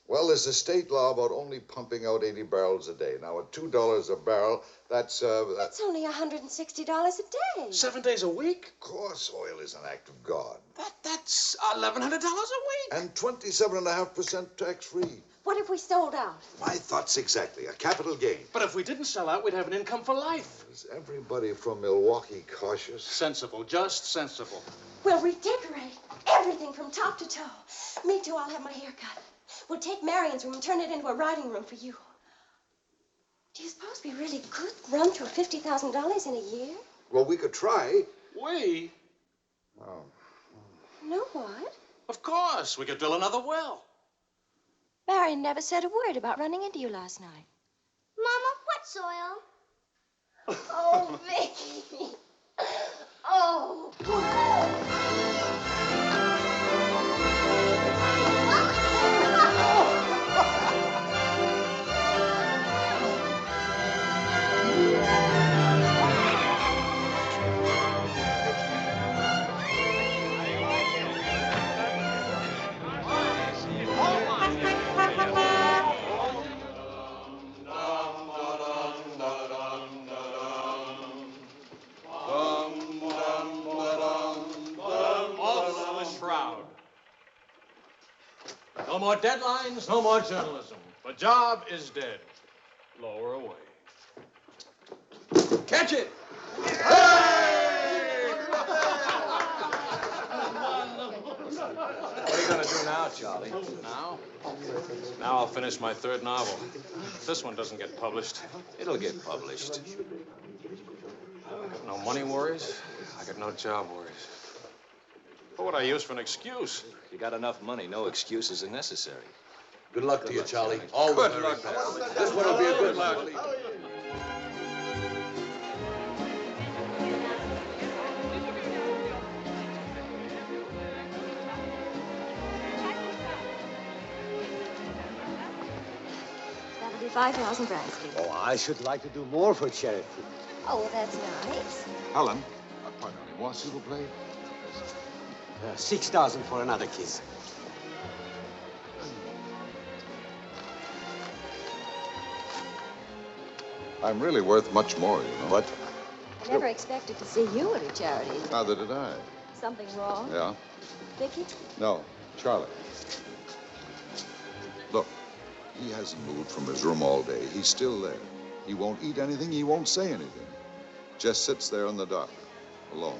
Well, there's a state law about only pumping out 80 barrels a day. Now, at $2 a barrel, that's only $160 a day. 7 days a week? Of course, oil is an act of God. That's $1,100 a week. And 27.5% tax-free. What if we sold out? My thoughts exactly. A capital gain. But if we didn't sell out, we'd have an income for life. Is everybody from Milwaukee cautious? Sensible, just sensible. We'll redecorate everything from top to toe. Me too, I'll have my hair cut. We'll take Marion's room and turn it into a writing room for you. Do you suppose we really could run through $50,000 in a year? Well, we could try. We? Oh. No, what? Of course. We could drill another well. Marion never said a word about running into you last night. Mama, what's oil? Oh, Vicki. Oh. No more deadlines, no more journalism. The job is dead. Lower away. Catch it! What are you going to do now, Charlie? Now? Now I'll finish my third novel. If this one doesn't get published. It'll get published. I got no money worries. I got no job worries. What would I use for an excuse? You got enough money. No excuses are necessary. Good luck to you, Charlie. All the very best. This one will be a good luck. 5,000 francs. Oh, I should like to do more for charity. Oh, that's nice. Helen, pardonnez-moi, s'il vous plaît. 6,000 for another kiss. I'm really worth much more, you know. What? I never expected to see you at a charity. Neither did I. Something wrong? Yeah? Vicky? No, Charlie. Look, he hasn't moved from his room all day. He's still there. He won't eat anything. He won't say anything. Just sits there in the dark, alone.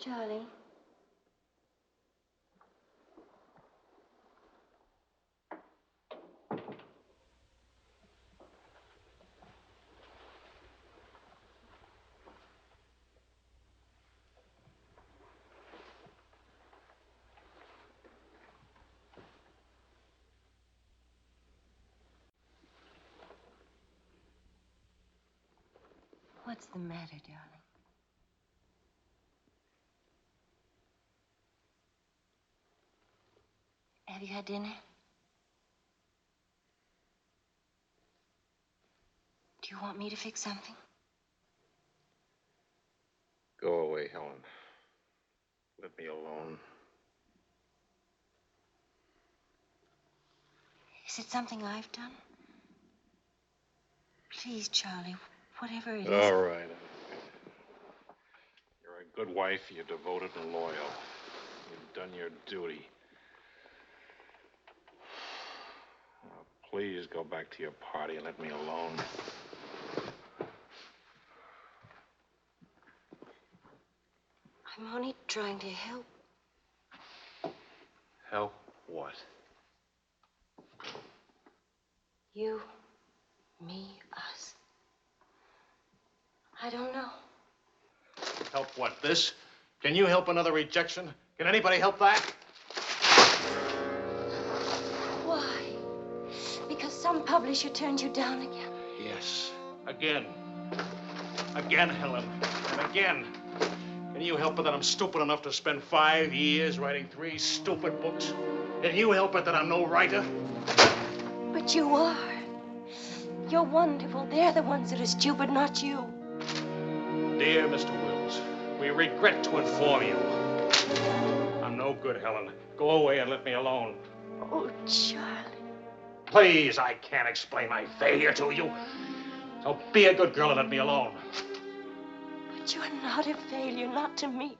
Charlie. What's the matter, darling? Have you had dinner? Do you want me to fix something? Go away, Helen. Let me alone. Is it something I've done? Please, Charlie, whatever it is. All right. You're a good wife. You're devoted and loyal. You've done your duty. Now, please go back to your party and let me alone. I'm only trying to help. Help what? You, me, us. I don't know. Help what, this? Can you help another rejection? Can anybody help that? Why? Because some publisher turned you down again. Yes. Again. Again, Helen. And again. Can you help it that I'm stupid enough to spend 5 years writing 3 stupid books? Can you help it that I'm no writer? But you are. You're wonderful. They're the ones that are stupid, not you. Dear Mr. Wills, we regret to inform you. I'm no good, Helen. Go away and let me alone. Oh, Charlie. Please, I can't explain my failure to you. So be a good girl and let me alone. But you're not a failure, not to me.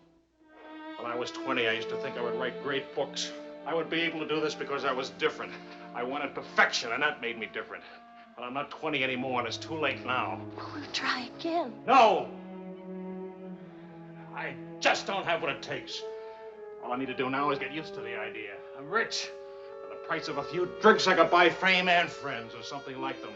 When I was 20, I used to think I would write great books. I would be able to do this because I was different. I wanted perfection, and that made me different. But I'm not 20 anymore, and it's too late now. We'll try again. No! I just don't have what it takes. All I need to do now is get used to the idea. I'm rich. For the price of a few drinks, I could buy fame and friends, or something like them.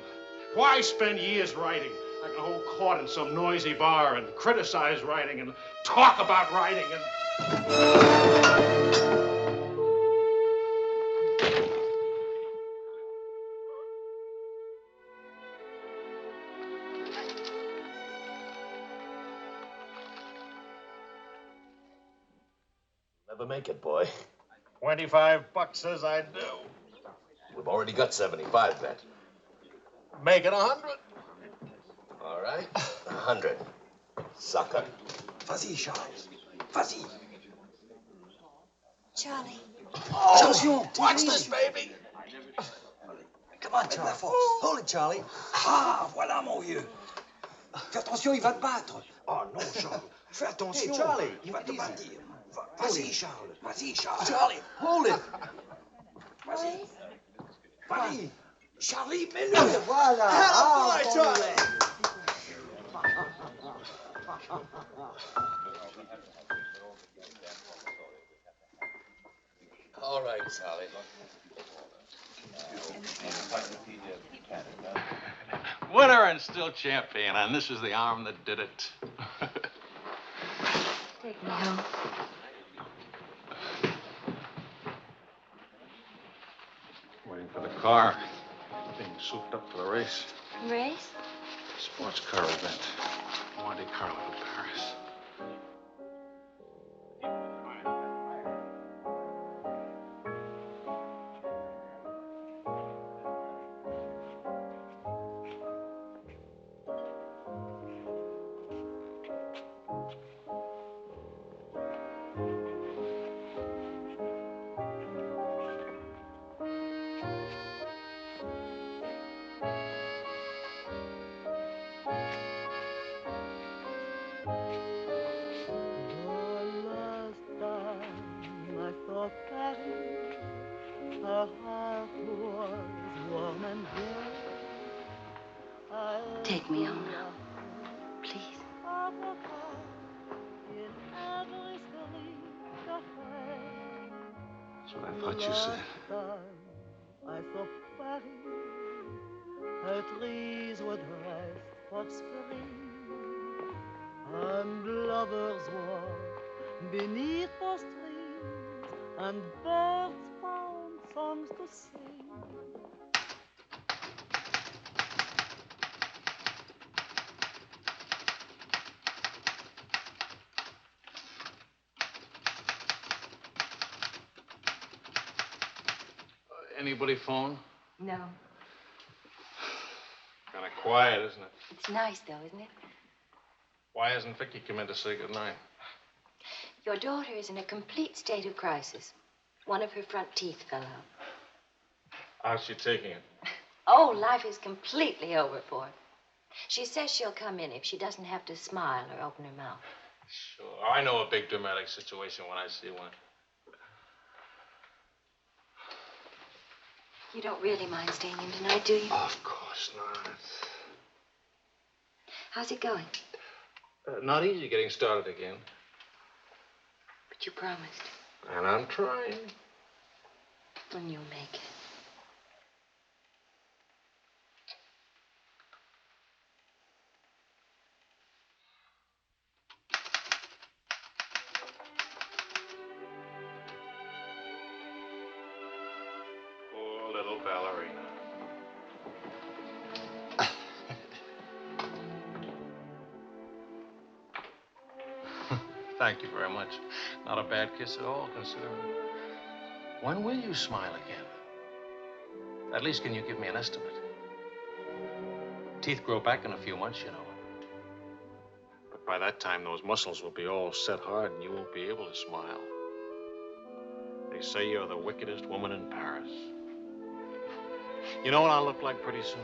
Why spend years writing? I can hold court in some noisy bar and criticize writing and talk about writing and... Never make it, boy. $25 says I do. We've already got 75 bet. Make it 100. All right, 100. Sucker. Vas-y, Charles. Vas-y. Charlie. Oh, attention. Watch this, baby. Come on, Charlie. Hold it, Charlie. Ah, voilà, mon vieux. Fais attention, il va te battre. Oh, non, Charles. Fais attention. Hey, Charlie, il va te battre. Vas-y, Charles. Vas-y, Charles. Charlie, hold it. Vas-y. Vas-y. Charlie, mets-le. Voilà. Ah, boy, Charlie. All right, Charlie. Winner and still champion, and this is the arm that did it. Take me home. Waiting for the car. Being souped up for the race. Race? Sports car event. Monte Carlo, Paris. Take me home now, please. That's what I thought you said. I saw Paris, het trees were dressed for spring, and lovers walked beneath those trees, and birds found songs to sing. Anybody phone? No. Kind of quiet, isn't it? It's nice, though, isn't it? Why hasn't Vicki come in to say goodnight? Your daughter is in a complete state of crisis. One of her front teeth fell out. How's she taking it? Oh, life is completely over for her. She says she'll come in if she doesn't have to smile or open her mouth. Sure. I know a big dramatic situation when I see one. You don't really mind staying in tonight, do you? Of course not. How's it going? Not easy getting started again. But you promised. And I'm trying. And you'll make it. Poor little ballerina. Thank you very much. Not a bad kiss at all, considering. When will you smile again? At least can you give me an estimate? Teeth grow back in a few months, you know. But by that time, those muscles will be all set hard and you won't be able to smile. They say you're the wickedest woman in Paris. You know what I'll look like pretty soon?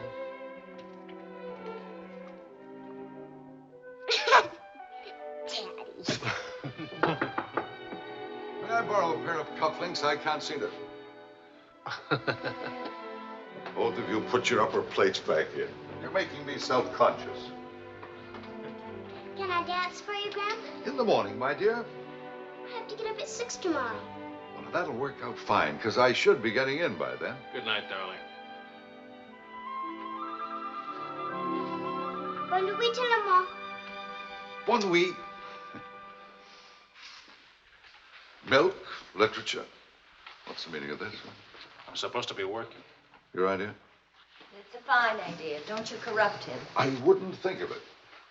May I borrow a pair of cufflinks? I can't see them. Both of you put your upper plates back in. You're making me self-conscious. Can I dance for you, Grandma? In the morning, my dear. I have to get up at 6 tomorrow. Well, that'll work out fine, because I should be getting in by then. Good night, darling. Bonne nuit, maman. Bonne nuit. Milk, literature. What's the meaning of this? I'm supposed to be working. Your idea? It's a fine idea. Don't you corrupt him. I wouldn't think of it.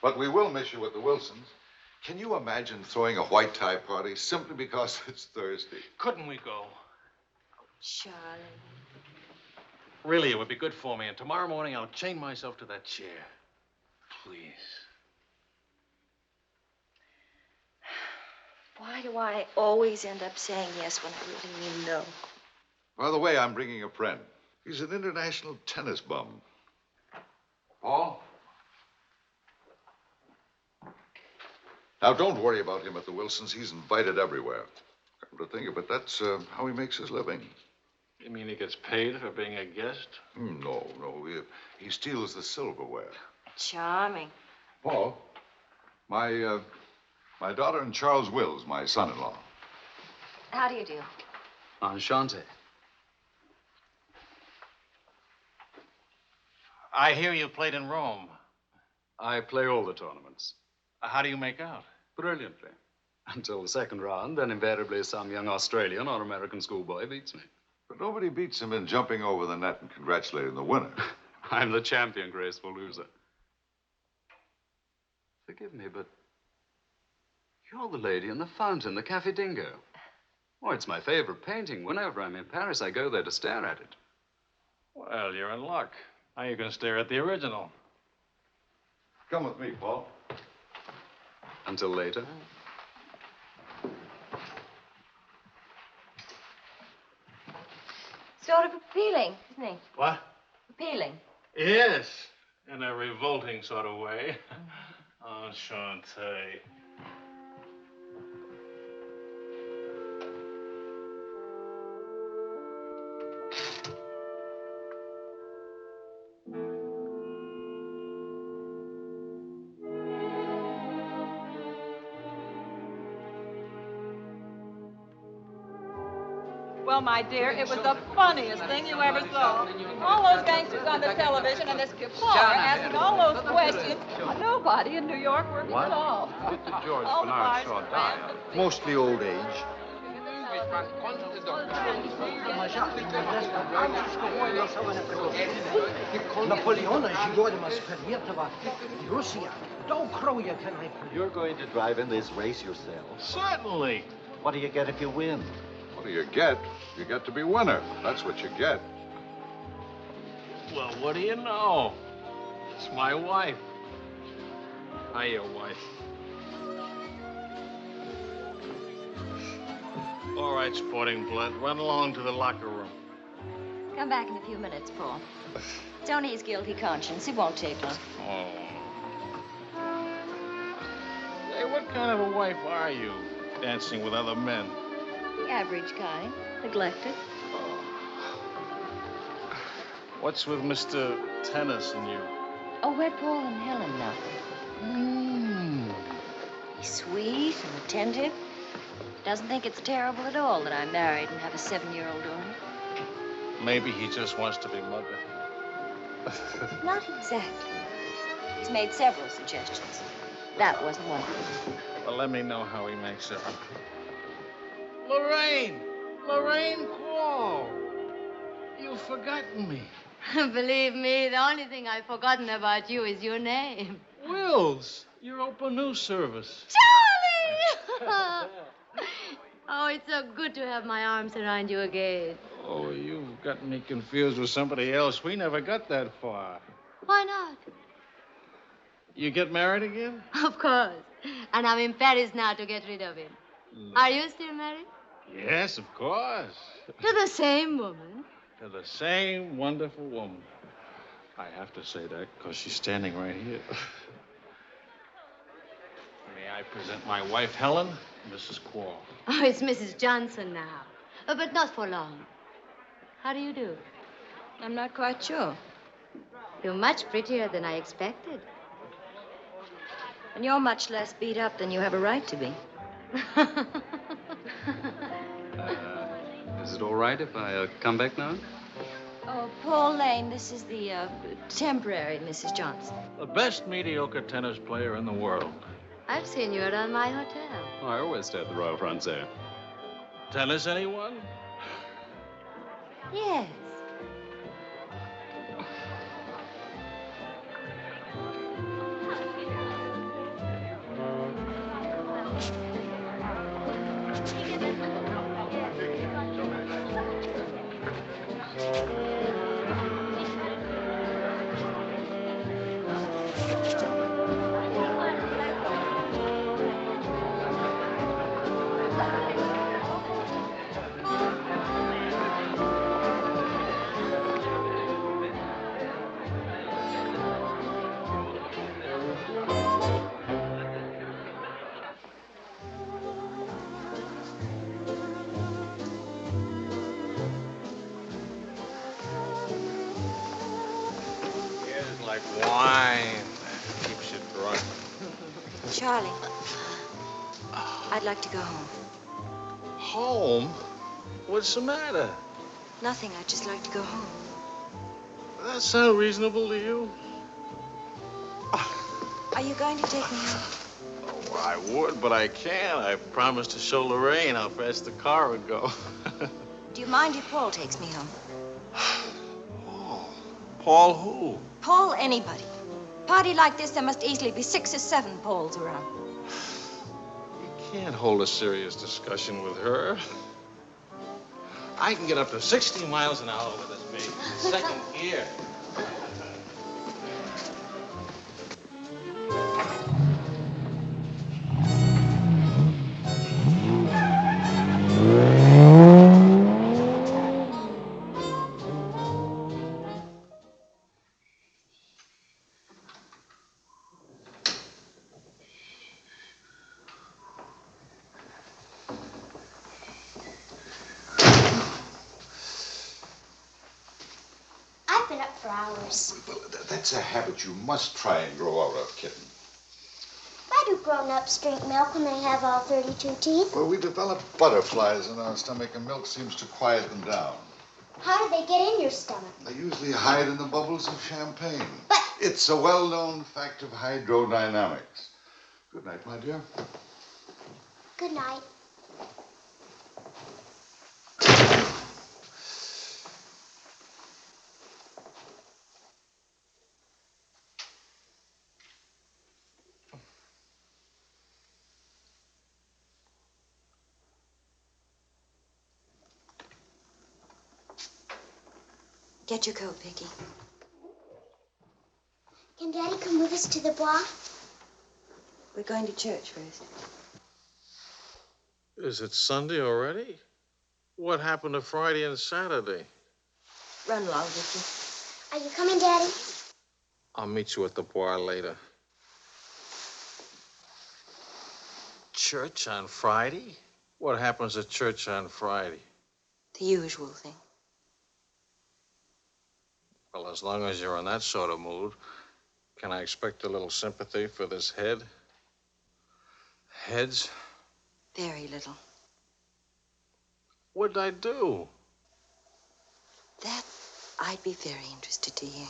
But we will miss you at the Wilsons. Can you imagine throwing a white tie party simply because it's Thursday? Couldn't we go? Charlie. Really, it would be good for me. And tomorrow morning, I'll chain myself to that chair. Please. Why do I always end up saying yes when I really mean no? By the way, I'm bringing a friend. He's an international tennis bum. Paul? Now, don't worry about him at the Wilsons. He's invited everywhere. Come to think of it, that's how he makes his living. You mean he gets paid for being a guest? No. He steals the silverware. Charming. Paul, my daughter and Charles Wills, my son-in-law. How do you do? Enchanté. I hear you played in Rome. I play all the tournaments. How do you make out? Brilliantly. Until the second round, then invariably some young Australian or American schoolboy beats me. But nobody beats him in jumping over the net and congratulating the winner. I'm the champion graceful loser. Forgive me, but you're the lady in the fountain, the Café Dingo. Oh, it's my favorite painting. Whenever I'm in Paris, I go there to stare at it. Well, you're in luck. Now you can stare at the original. Come with me, Paul. Until later. Sort of appealing, isn't he? What? Appealing. Yes, in a revolting sort of way. Enchanté. Well, my dear, it was the funniest thing you ever saw. All those gangsters on the television and this Kefar asking all those questions. Nobody in New York working at all. Mr. George All the Bernard bars Shaw were died. Mostly old age. Napoleon Gigormas Perjetova, Russia. Don't crow you tonight. You're going to drive in this race yourself. Certainly. What do you get if you win? What do you get? You get to be winner. That's what you get. Well, what do you know? It's my wife. Hiya, wife. All right, sporting blood, run along to the locker room. Come back in a few minutes, Paul. It's only his guilty conscience. It won't take long. Oh. Hey, what kind of a wife are you, dancing with other men? The average kind. Neglected. What's with Mr. Tennis and you? Oh, we're Paul and Helen now. He's sweet and attentive. Doesn't think it's terrible at all that I'm married and have a 7-year-old daughter. Maybe he just wants to be mother. Not exactly. He's made several suggestions. That wasn't one of them. Well, let me know how he makes it. Lorraine! Lorraine Quall! You've forgotten me. Believe me, the only thing I've forgotten about you is your name. Wills, your open news service. Charlie! Oh, it's so good to have my arms around you again. Oh, you've got me confused with somebody else. We never got that far. Why not? You get married again? Of course. And I'm in Paris now to get rid of him. Are you still married? Yes, of course. To the same woman? To the same wonderful woman. I have to say that because she's standing right here. May I present my wife, Helen, Mrs. Quall. Oh, it's Mrs. Johnson now. But not for long. How do you do? I'm not quite sure. You're much prettier than I expected. And you're much less beat up than you have a right to be. Is it all right if I come back now? Oh, Paul Lane, this is the temporary Mrs. Johnson. The best mediocre tennis player in the world. I've seen you around my hotel. Oh, I always stay at the Royal Français. Tennis, anyone? Yes. Like wine. Keeps you drunk. Charlie, I'd like to go home. Home? What's the matter? Nothing. I'd just like to go home. Does that sound reasonable to you? Are you going to take me home? Oh, I would, but I can't. I promised to show Lorraine how fast the car would go. Do you mind if Paul takes me home? Paul who? Paul anybody. Party like this, there must easily be 6 or 7 Pauls around. Can't hold a serious discussion with her. I can get up to 60 miles an hour with this baby. Second gear. I've been up for hours. Well, that's a habit you must try and grow out of, kitten. Why do grown-ups drink milk when they have all 32 teeth? Well, we develop butterflies in our stomach, and milk seems to quiet them down. How do they get in your stomach? They usually hide in the bubbles of champagne. But it's a well-known fact of hydrodynamics. Good night, my dear. Good night. Get your coat, Vicki. Can Daddy come with us to the boire? We're going to church first. Is it Sunday already? What happened to Friday and Saturday? Run along, Vicki. Are you coming, Daddy? I'll meet you at the bar later. Church on Friday? What happens at church on Friday? The usual thing. Well, as long as you're in that sort of mood, can I expect a little sympathy for this head? Heads? Very little. What'd I do? That I'd be very interested to hear.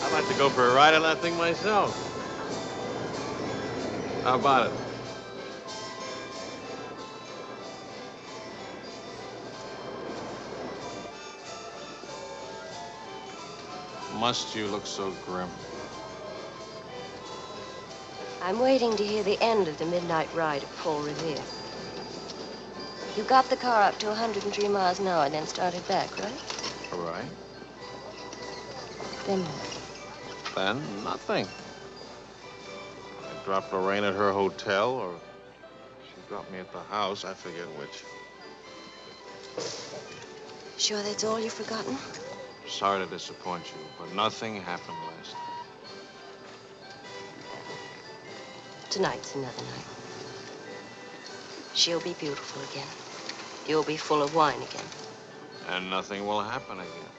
I'd like to go for a ride on that thing myself. How about it? Must you look so grim? I'm waiting to hear the end of the midnight ride of Paul Revere. You got the car up to 103 miles an hour, then started back, right? All right. Then what? Then nothing. I dropped Lorraine at her hotel, or she dropped me at the house. I forget which. Sure that's all you've forgotten? Sorry to disappoint you, but nothing happened last night. Tonight's another night. She'll be beautiful again. You'll be full of wine again. And nothing will happen again.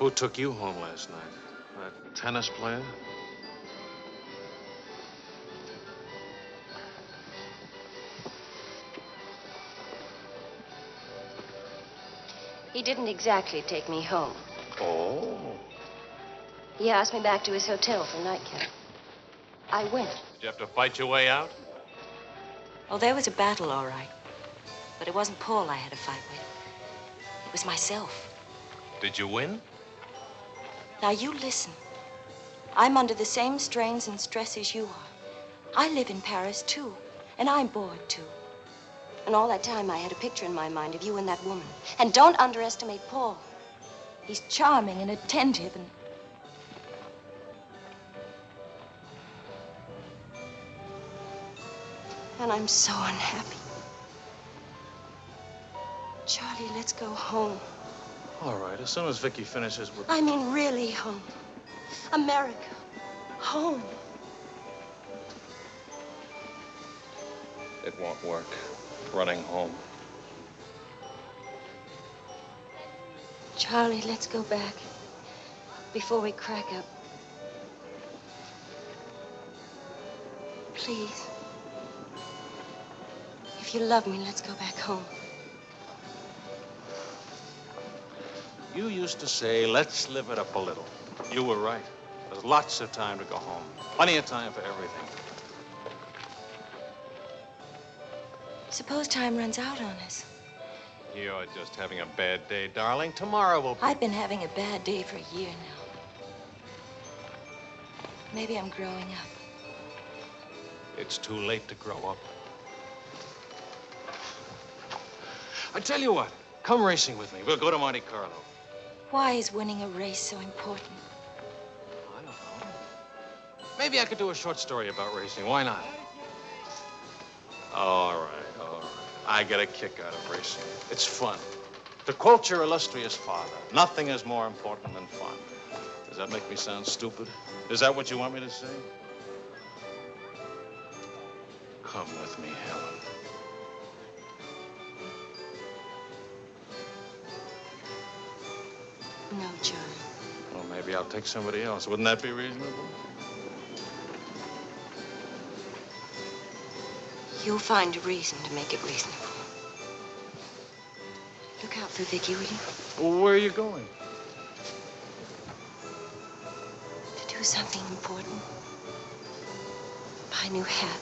Who took you home last night? That tennis player? He didn't exactly take me home. Oh. He asked me back to his hotel for a nightcap. I went. Did you have to fight your way out? Oh, there was a battle, all right. But it wasn't Paul I had to fight with. It was myself. Did you win? Now, you listen. I'm under the same strains and stress as you are. I live in Paris, too. And I'm bored, too. And all that time, I had a picture in my mind of you and that woman. And don't underestimate Paul. He's charming and attentive and... And I'm so unhappy. Charlie, let's go home. All right, as soon as Vicki finishes with... I mean, really home. America. Home. It won't work. Running home. Charlie, let's go back. Before we crack up. Please. If you love me, let's go back home. You used to say, let's live it up a little. You were right. There's lots of time to go home. Plenty of time for everything. Suppose time runs out on us. You're just having a bad day, darling. Tomorrow will be... I've been having a bad day for a year now. Maybe I'm growing up. It's too late to grow up. I tell you what, come racing with me. We'll go to Monte Carlo. Why is winning a race so important? I don't know. Maybe I could do a short story about racing. Why not? All right, all right. I get a kick out of racing. It's fun. To quote your illustrious father, nothing is more important than fun. Does that make me sound stupid? Is that what you want me to say? Come with me, Helen. No, Charlie. Well, maybe I'll take somebody else. Wouldn't that be reasonable? You'll find a reason to make it reasonable. Look out for Vicki, will you? Well, where are you going? To do something important. Buy a new hat.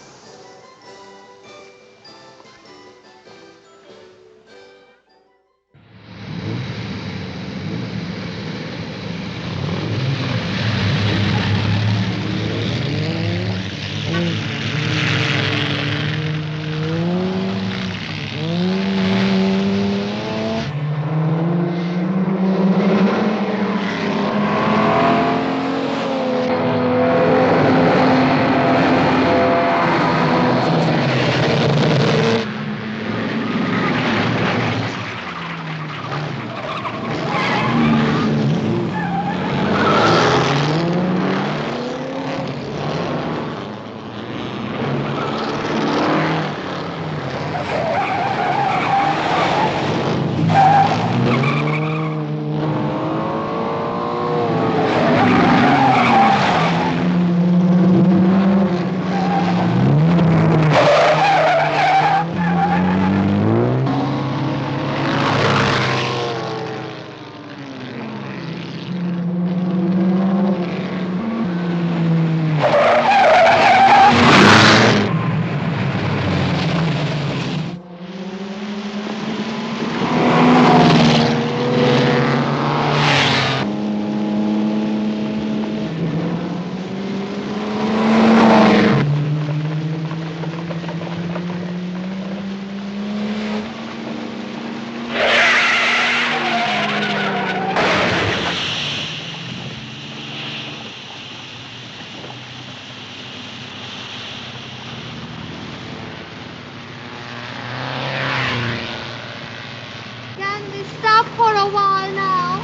For a while now,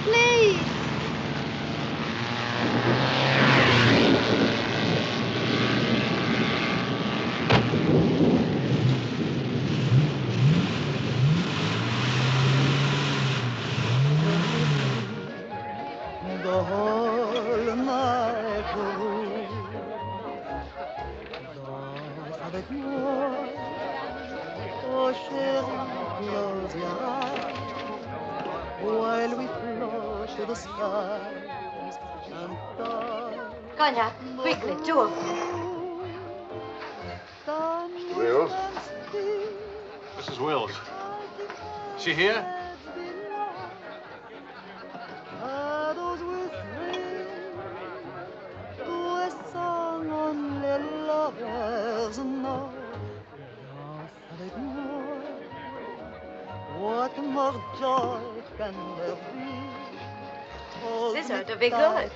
please. The whole night through, danse avec moi, oh chérie, close your eyes. While we float to the skies and touch. Cognac, quickly, 2 of them. Wills? Mrs. Wills. She here? Shadows will swing to a song only lovers know. Danse avec moi. What more joy can there be? This ought to be good.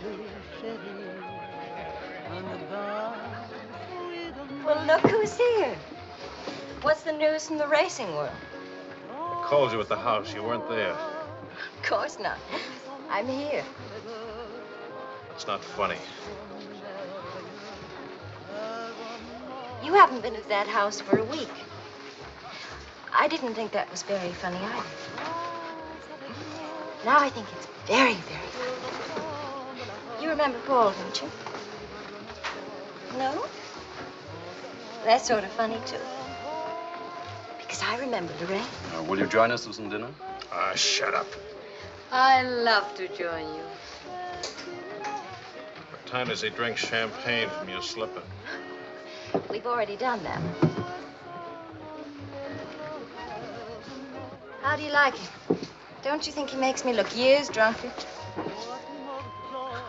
Well, look who's here. What's the news from the racing world? Called you at the house. You weren't there. Of course not. I'm here. It's not funny. You haven't been at that house for a week. I didn't think that was very funny either. Now I think it's very, very funny. You remember Paul, don't you? No? That's sort of funny, too. I remember, Lorraine. Will you join us for some dinner? Shut up. I love to join you. What time does he drink champagne from your slipper? We've already done that. How do you like him? Don't you think he makes me look years drunker?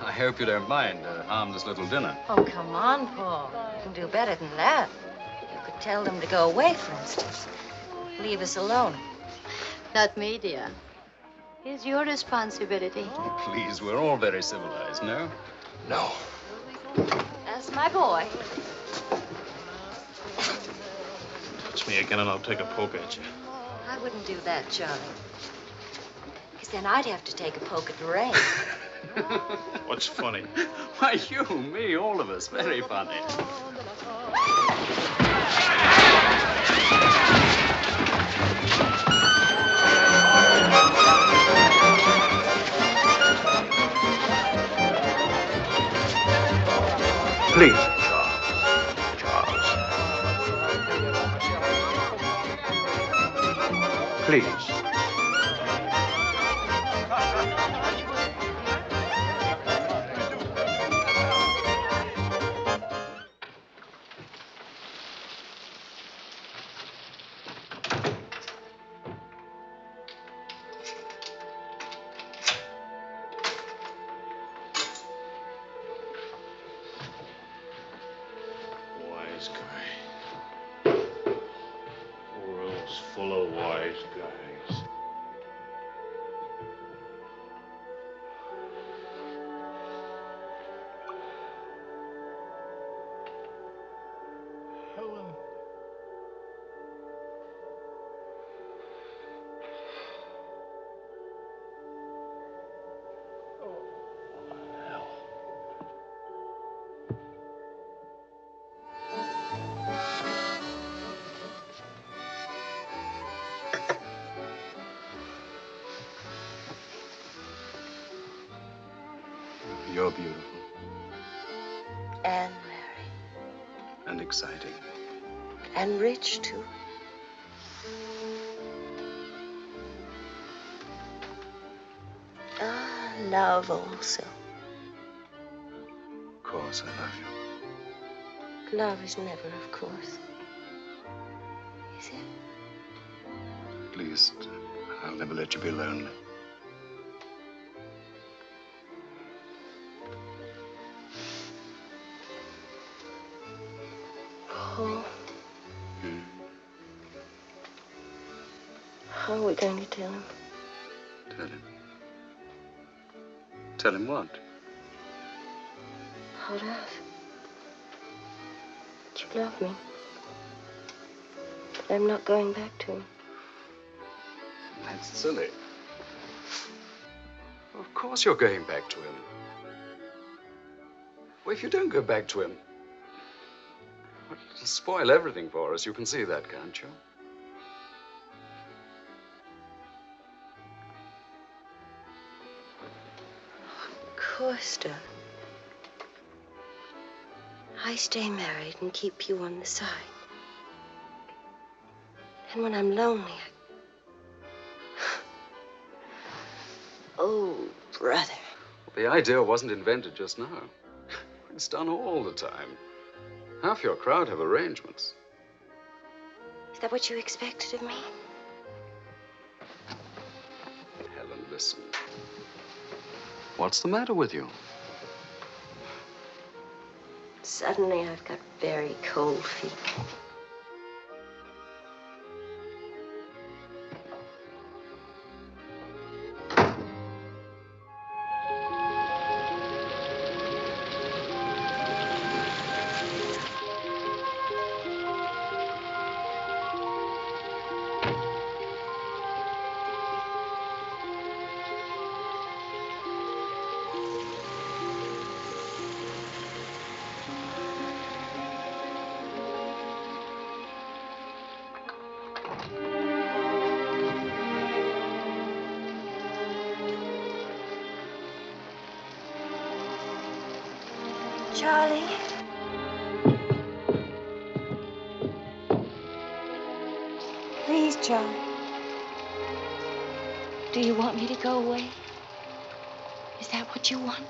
I hope you don't mind a harmless little dinner. Oh, come on, Paul. You can do better than that. You could tell them to go away, for instance. Leave us alone. Not me, dear. It's your responsibility. Please, we're all very civilized, no? No. That's my boy. Touch me again and I'll take a poke at you. I wouldn't do that, Charlie. Because then I'd have to take a poke at Lorraine. What's funny? Why, you, me, all of us. Very funny. Please. Charles. Please. Wise guy. World's full of wise guys. Helen. You're beautiful And married. and exciting. And rich, too. Ah, love also. Of course, I love you. Love is never, of course. Is it? At least, I'll never let you be lonely. Paul. How are we going to tell him? Tell him. Tell him what? How to ask? You love me. But I'm not going back to him. That's silly. Of course you're going back to him. Well, if you don't go back to him, it'll spoil everything for us. You can see that, can't you? Of course, darling. I stay married and keep you on the side. And when I'm lonely, Oh, brother. The idea wasn't invented just now. It's done all the time. Half your crowd have arrangements. Is that what you expected of me? Helen, listen. What's the matter with you? Suddenly, I've got very cold feet. Charlie. Please Yes, Charlie. Do you want me to go away? Is that what you want?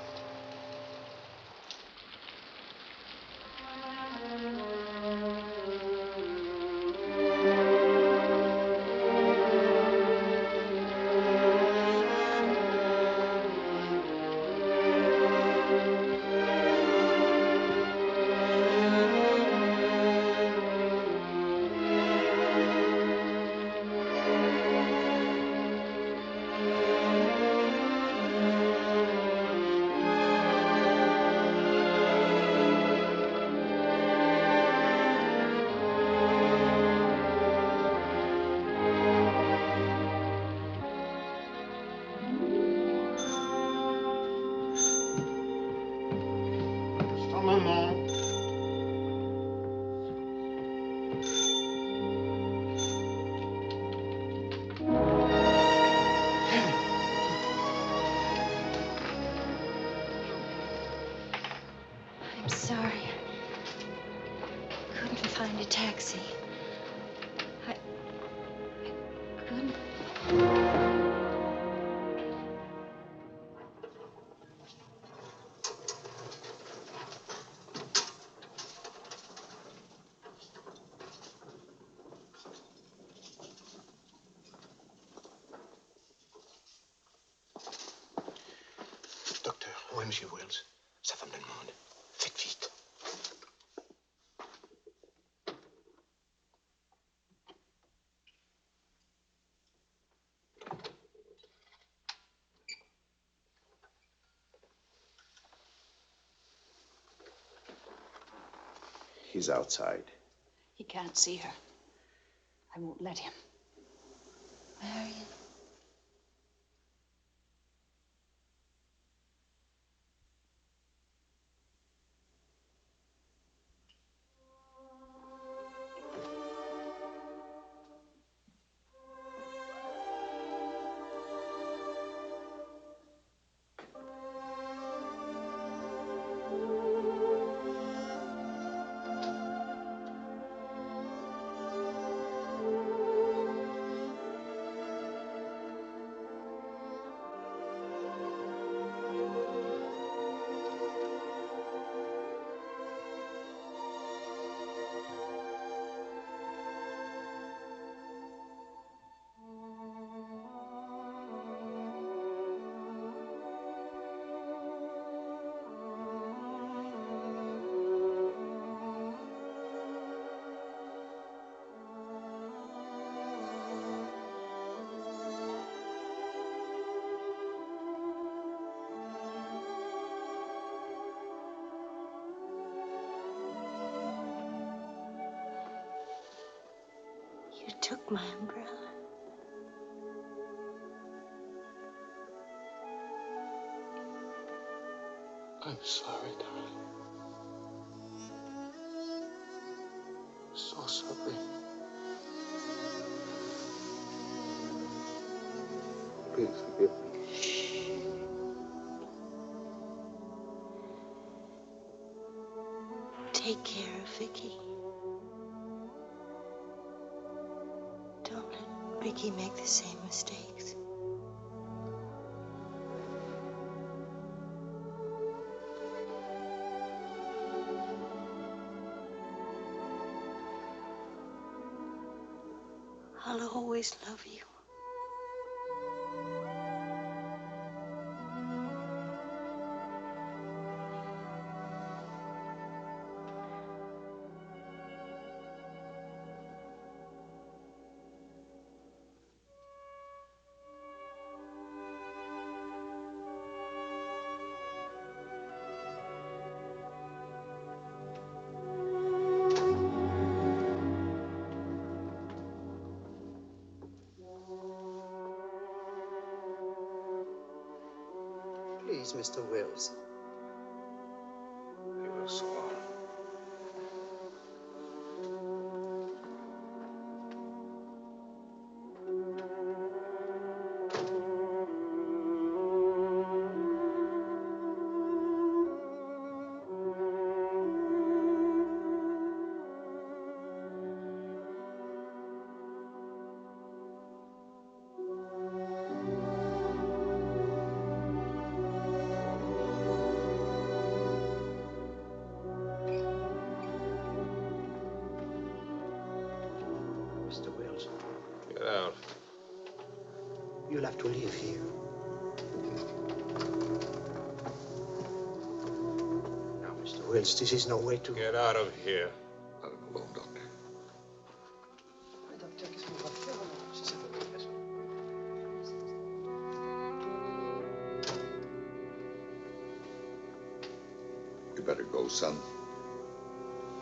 I'm sorry. I couldn't find a taxi. I couldn't. Docteur, où est M. Wells? Sa femme le demande. Faites vite. He's outside. He can't see her. I won't let him. Marion. You took my umbrella. I'm sorry, darling. So sorry. Please forgive me. Take care of Vicki. Don't let Vicki make the same mistakes. I'll always love you. Please, Mr. Wells. He will swallow. You'll have to live here. Now, Mr. Wills, this is no way to... Get out of here. Let him alone, Doctor. Docteur, qu'est-ce qu'on va faire alors si ça ne va pas? You better go, son.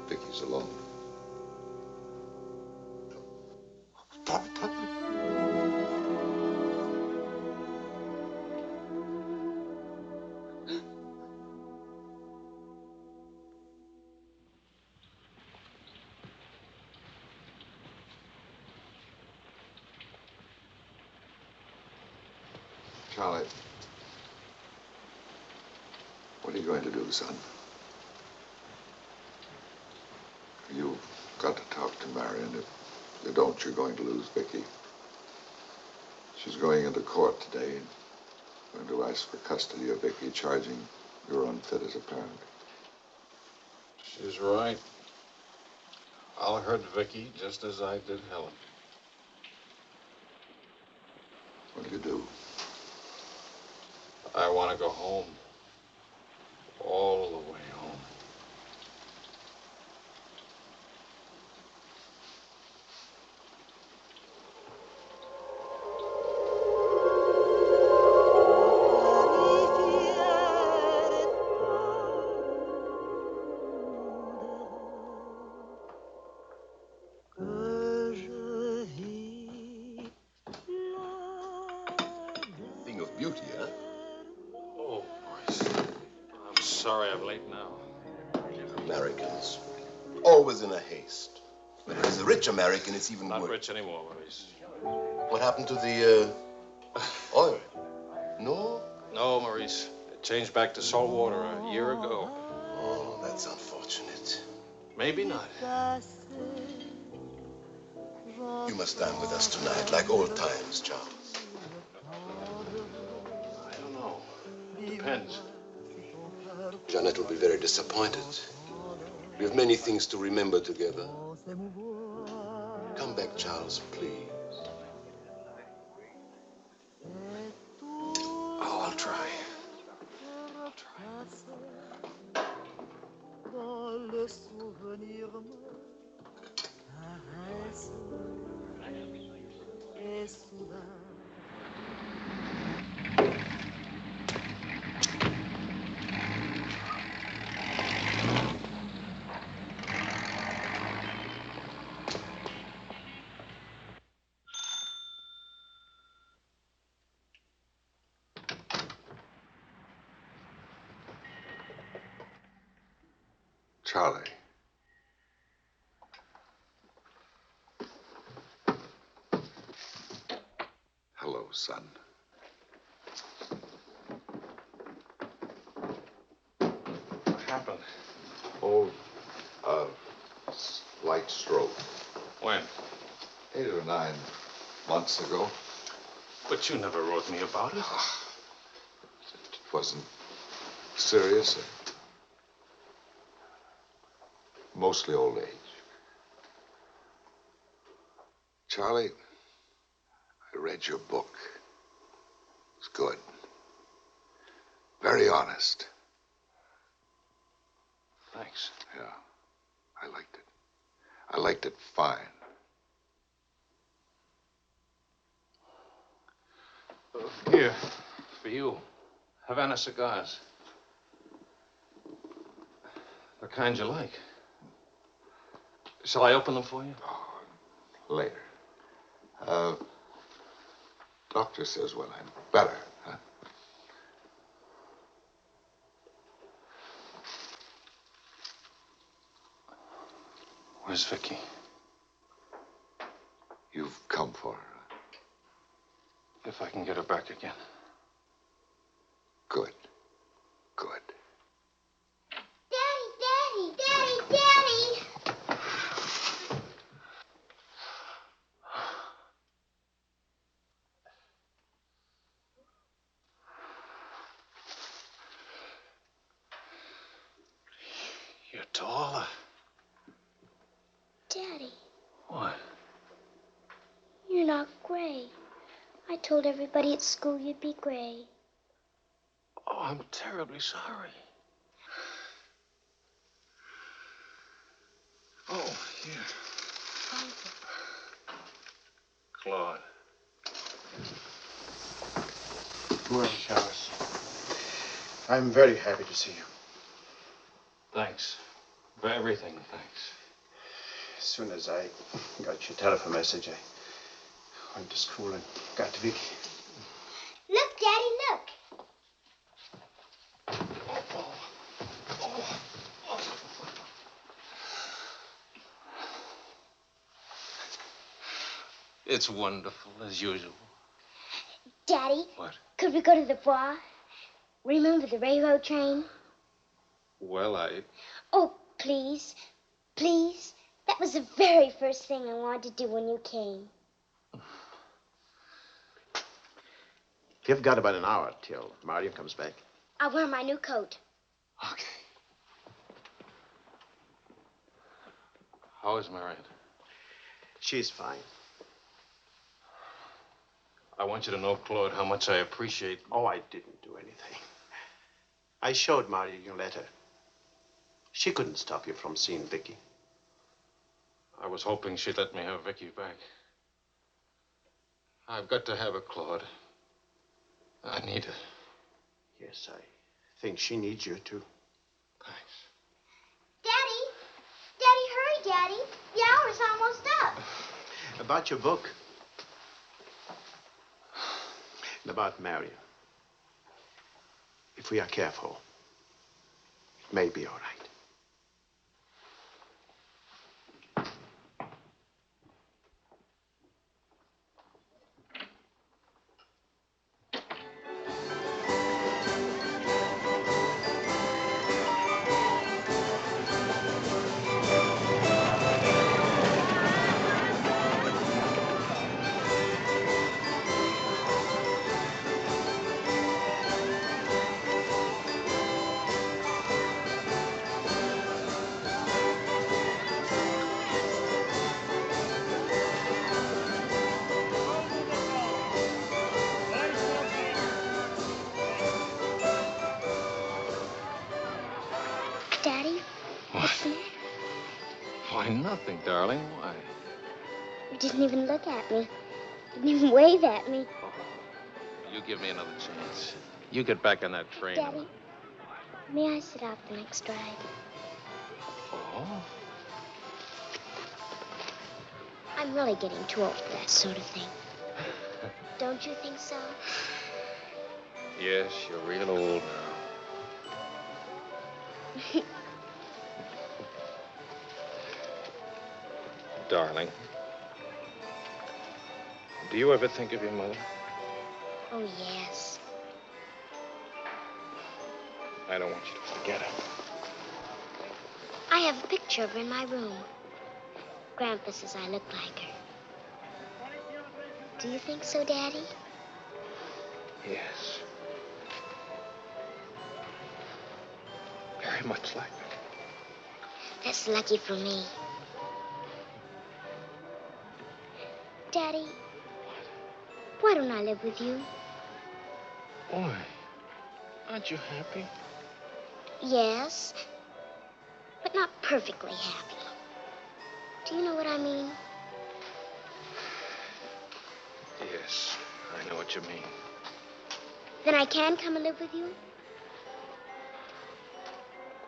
Vicky's alone. Charlie, what are you going to do, son? You've got to talk to Marion. If you don't, you're going to lose Vicki. She's going into court today and going to ask for custody of Vicki, charging you're unfit as a parent. She's right. I'll hurt Vicki just as I did Helen. What do you do? I want to go home. All the way home. Thing of beauty, huh? Oh, Maurice. I'm sorry I'm late now. Americans, always in a haste. When there's a rich American, it's even Not worse. rich anymore, Maurice. What happened to the oil? No? No, Maurice. It changed back to salt water a year ago. Oh, that's unfortunate. Maybe not. You must dine with us tonight, like old times, Charles. I don't know. Depends. Jeanette will be very disappointed. We have many things to remember together. Come back, Charles, please. Oh, I'll try. Charlie. Hello, son. What happened? Oh, slight stroke. When? 8 or 9 months ago. But you never wrote me about it. It wasn't serious. Mostly old age. Charlie, I read your book. It's good. Very honest. Thanks. Yeah, I liked it. I liked it fine. Here, for you. Havana cigars. The kind you like. Shall I open them for you? Oh, later. Doctor says when I'm better, huh? Where's Vicki? You've come for her. If I can get her back again. Good. Good. Daddy, Daddy, Daddy, Daddy! You're taller. Daddy, What? you're not gray. I told everybody at school you'd be gray. Oh, I'm terribly sorry. Oh, here. Claude. Well, Charles, I'm very happy to see you. Thanks. For everything, thanks. As soon as I got your telephone message, I went to school and got to Vicki. Look, Daddy, look. It's wonderful, as usual. Daddy. What? Could we go to the boire? Remember the railroad train? Well, Oh, please. Please. That was the very first thing I wanted to do when you came. You've got about an hour till Mario comes back. I'll wear my new coat. Okay. How is Marion? She's fine. I want you to know, Claude, how much I appreciate... Oh, I didn't do anything. I showed Mario your letter. She couldn't stop you from seeing Vicki. I was hoping she'd let me have Vicki back. I've got to have her, Claude. I need her. Yes, I think she needs you, too. Thanks. Daddy! Daddy, hurry, Daddy. The hour's almost up. About your book. And about Marion. If we are careful, it may be all right. Daddy? What? Why, nothing, darling. Why? You didn't even look at me. Didn't even wave at me. You give me another chance. You get back on that train. Daddy, may I sit out the next ride? Oh? I'm really getting too old for that sort of thing. Don't you think so? Yes, you're real old now. Darling, do you ever think of your mother? Oh, yes. I don't want you to forget her. I have a picture of her in my room. Grandpa says I look like her. Do you think so, Daddy? Yes. Very much like her. That's lucky for me. Daddy, why don't I live with you? Why? Aren't you happy? Yes, but not perfectly happy. Do you know what I mean? Yes, I know what you mean. Then I can come and live with you?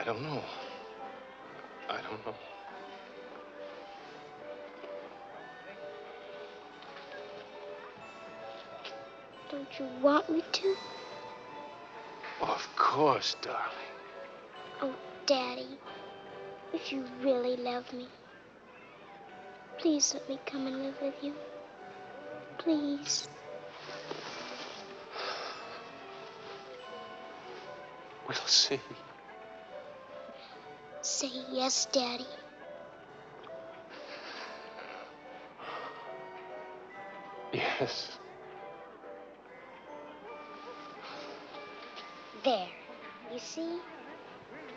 I don't know. I don't know. Don't you want me to? Of course, darling. Oh, Daddy, if you really love me, please let me come and live with you. Please. We'll see. Say yes, Daddy. Yes. There. You see?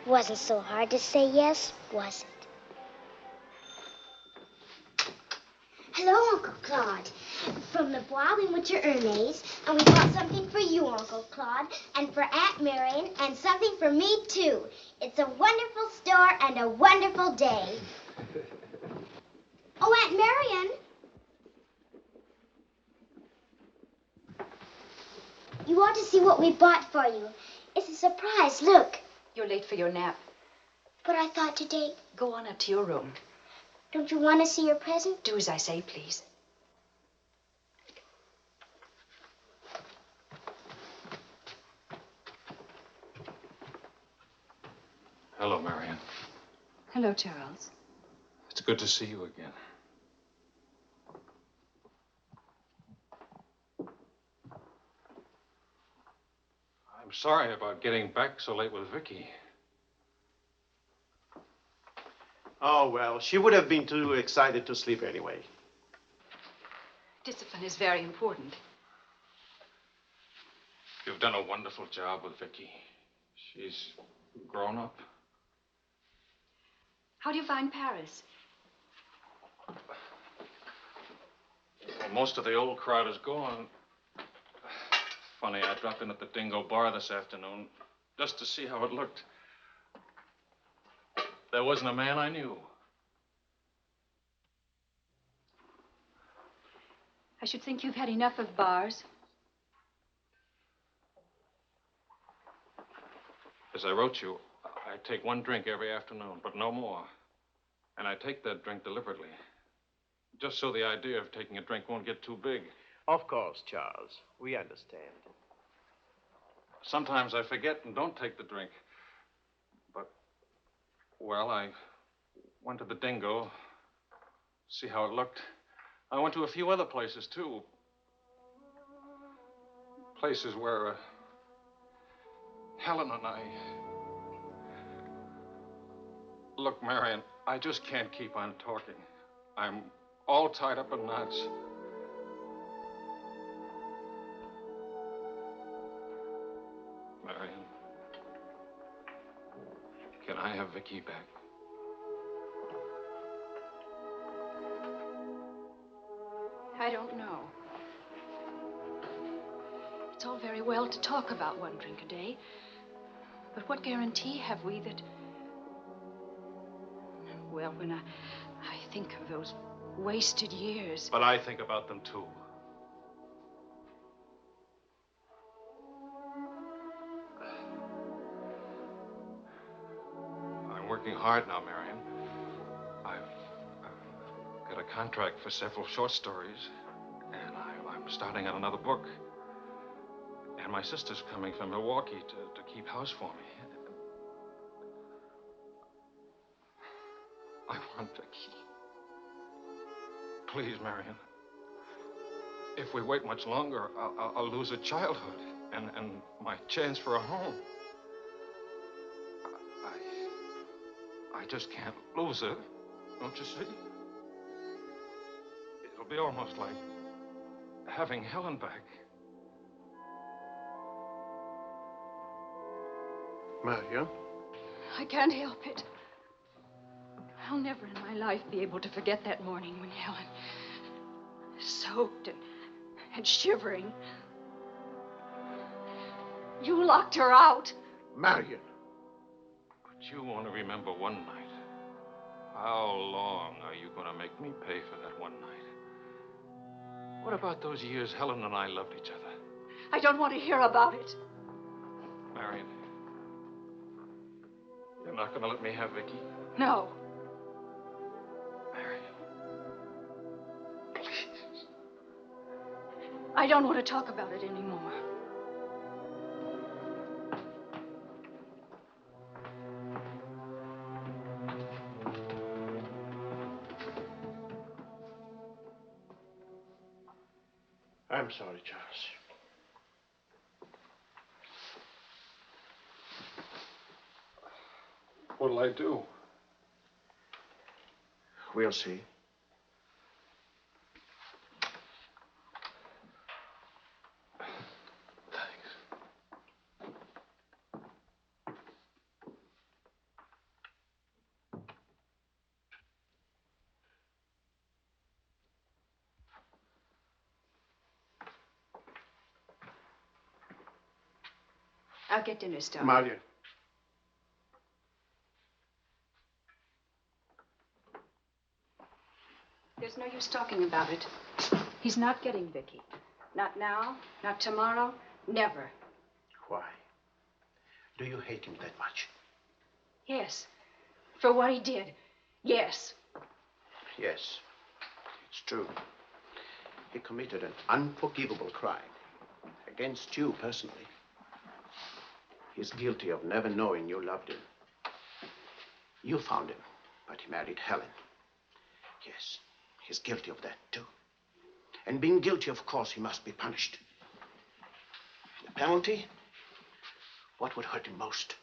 Wasn't so hard to say yes, was it? Hello, Uncle Claude. From the boire, we went to Ernest's, and we bought something for you, Uncle Claude, and for Aunt Marion, and something for me, too. It's a wonderful store and a wonderful day. Oh, Aunt Marion. You ought to see what we bought for you. It's a surprise, look. You're late for your nap. But I thought today... Go on up to your room. Don't you want to see your present? Do as I say, please. Hello, Marion. Hello, Charles. It's good to see you again. I'm sorry about getting back so late with Vicki. Oh, well, she would have been too excited to sleep anyway. Discipline is very important. You've done a wonderful job with Vicki. She's grown up. How do you find Paris? Well, most of the old crowd is gone. Funny, I dropped in at the Dingo Bar this afternoon just to see how it looked. There wasn't a man I knew. I should think you've had enough of bars. As I wrote you, I take one drink every afternoon, but no more. And I take that drink deliberately, just so the idea of taking a drink won't get too big. Of course, Charles. We understand. Sometimes I forget and don't take the drink. But, well, I went to the Dingo, see how it looked. I went to a few other places, too. Places where Helen and I... Look, Marion, I just can't keep on talking. I'm all tied up in knots. Marion, can I have Vicki back? I don't know. It's all very well to talk about one drink a day, but what guarantee have we that... Well, when I think of those wasted years... But I think about them, too. I'm working hard now, Marion. I've got a contract for several short stories, and I'm starting on another book. And my sister's coming from Milwaukee to keep house for me. I want Vicki. Please, Marion. If we wait much longer, I'll lose a childhood and my chance for a home. I just can't lose her, don't you see? It'll be almost like having Helen back. Marion? I can't help it. I'll never in my life be able to forget that morning when Helen, soaked and shivering, you locked her out. Marion. But you want to remember one night. How long are you going to make me pay for that one night? What about those years Helen and I loved each other? I don't want to hear about it. Marion, you're not going to let me have Vicki? No. I don't want to talk about it anymore. I'm sorry, Charles. What'll I do? We'll see. I'll get dinner started. Marient. There's no use talking about it. He's not getting Vicki. Not now, not tomorrow, never. Why? Do you hate him that much? Yes. For what he did. Yes. Yes, it's true. He committed an unforgivable crime against you personally. He's guilty of never knowing you loved him. You found him, but he married Helen. Yes, he's guilty of that, too. And being guilty, of course, he must be punished. The penalty? What would hurt him most?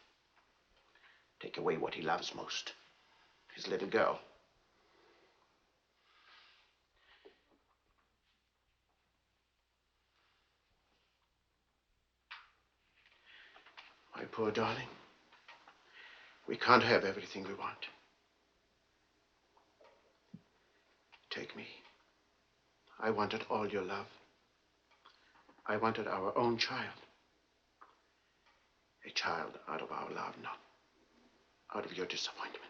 Take away what he loves most. His little girl. My poor darling. We can't have everything we want. Take me. I wanted all your love. I wanted our own child. A child out of our love, not out of your disappointment.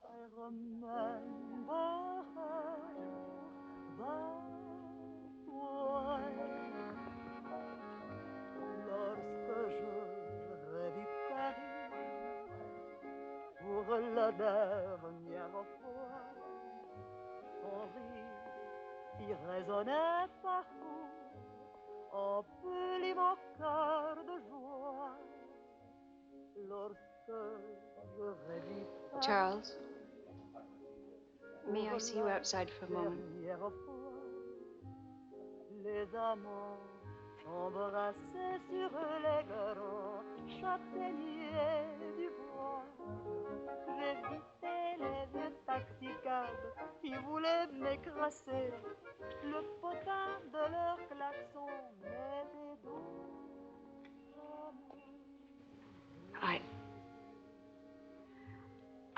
I remember that way. Lorsque je revis Paris pour la dernière fois, son rire qui résonnait partout emplit mon cœur de joie. Lorsque je revis Paris, Charles, may I see you outside for a moment? Les amants s'embrassaient sur les grands châtaigniers du bois. J'évitais les vieux taxicabs qui voulaient m'écraser. Le potin de leur klaxon m'était doux.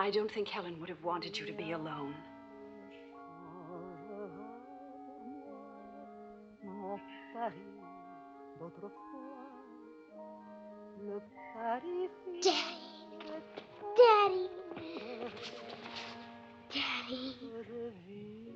I don't think Helen would have wanted you to be alone. Mon Paris d'autrefois, le Paris. Daddy. Daddy. Daddy.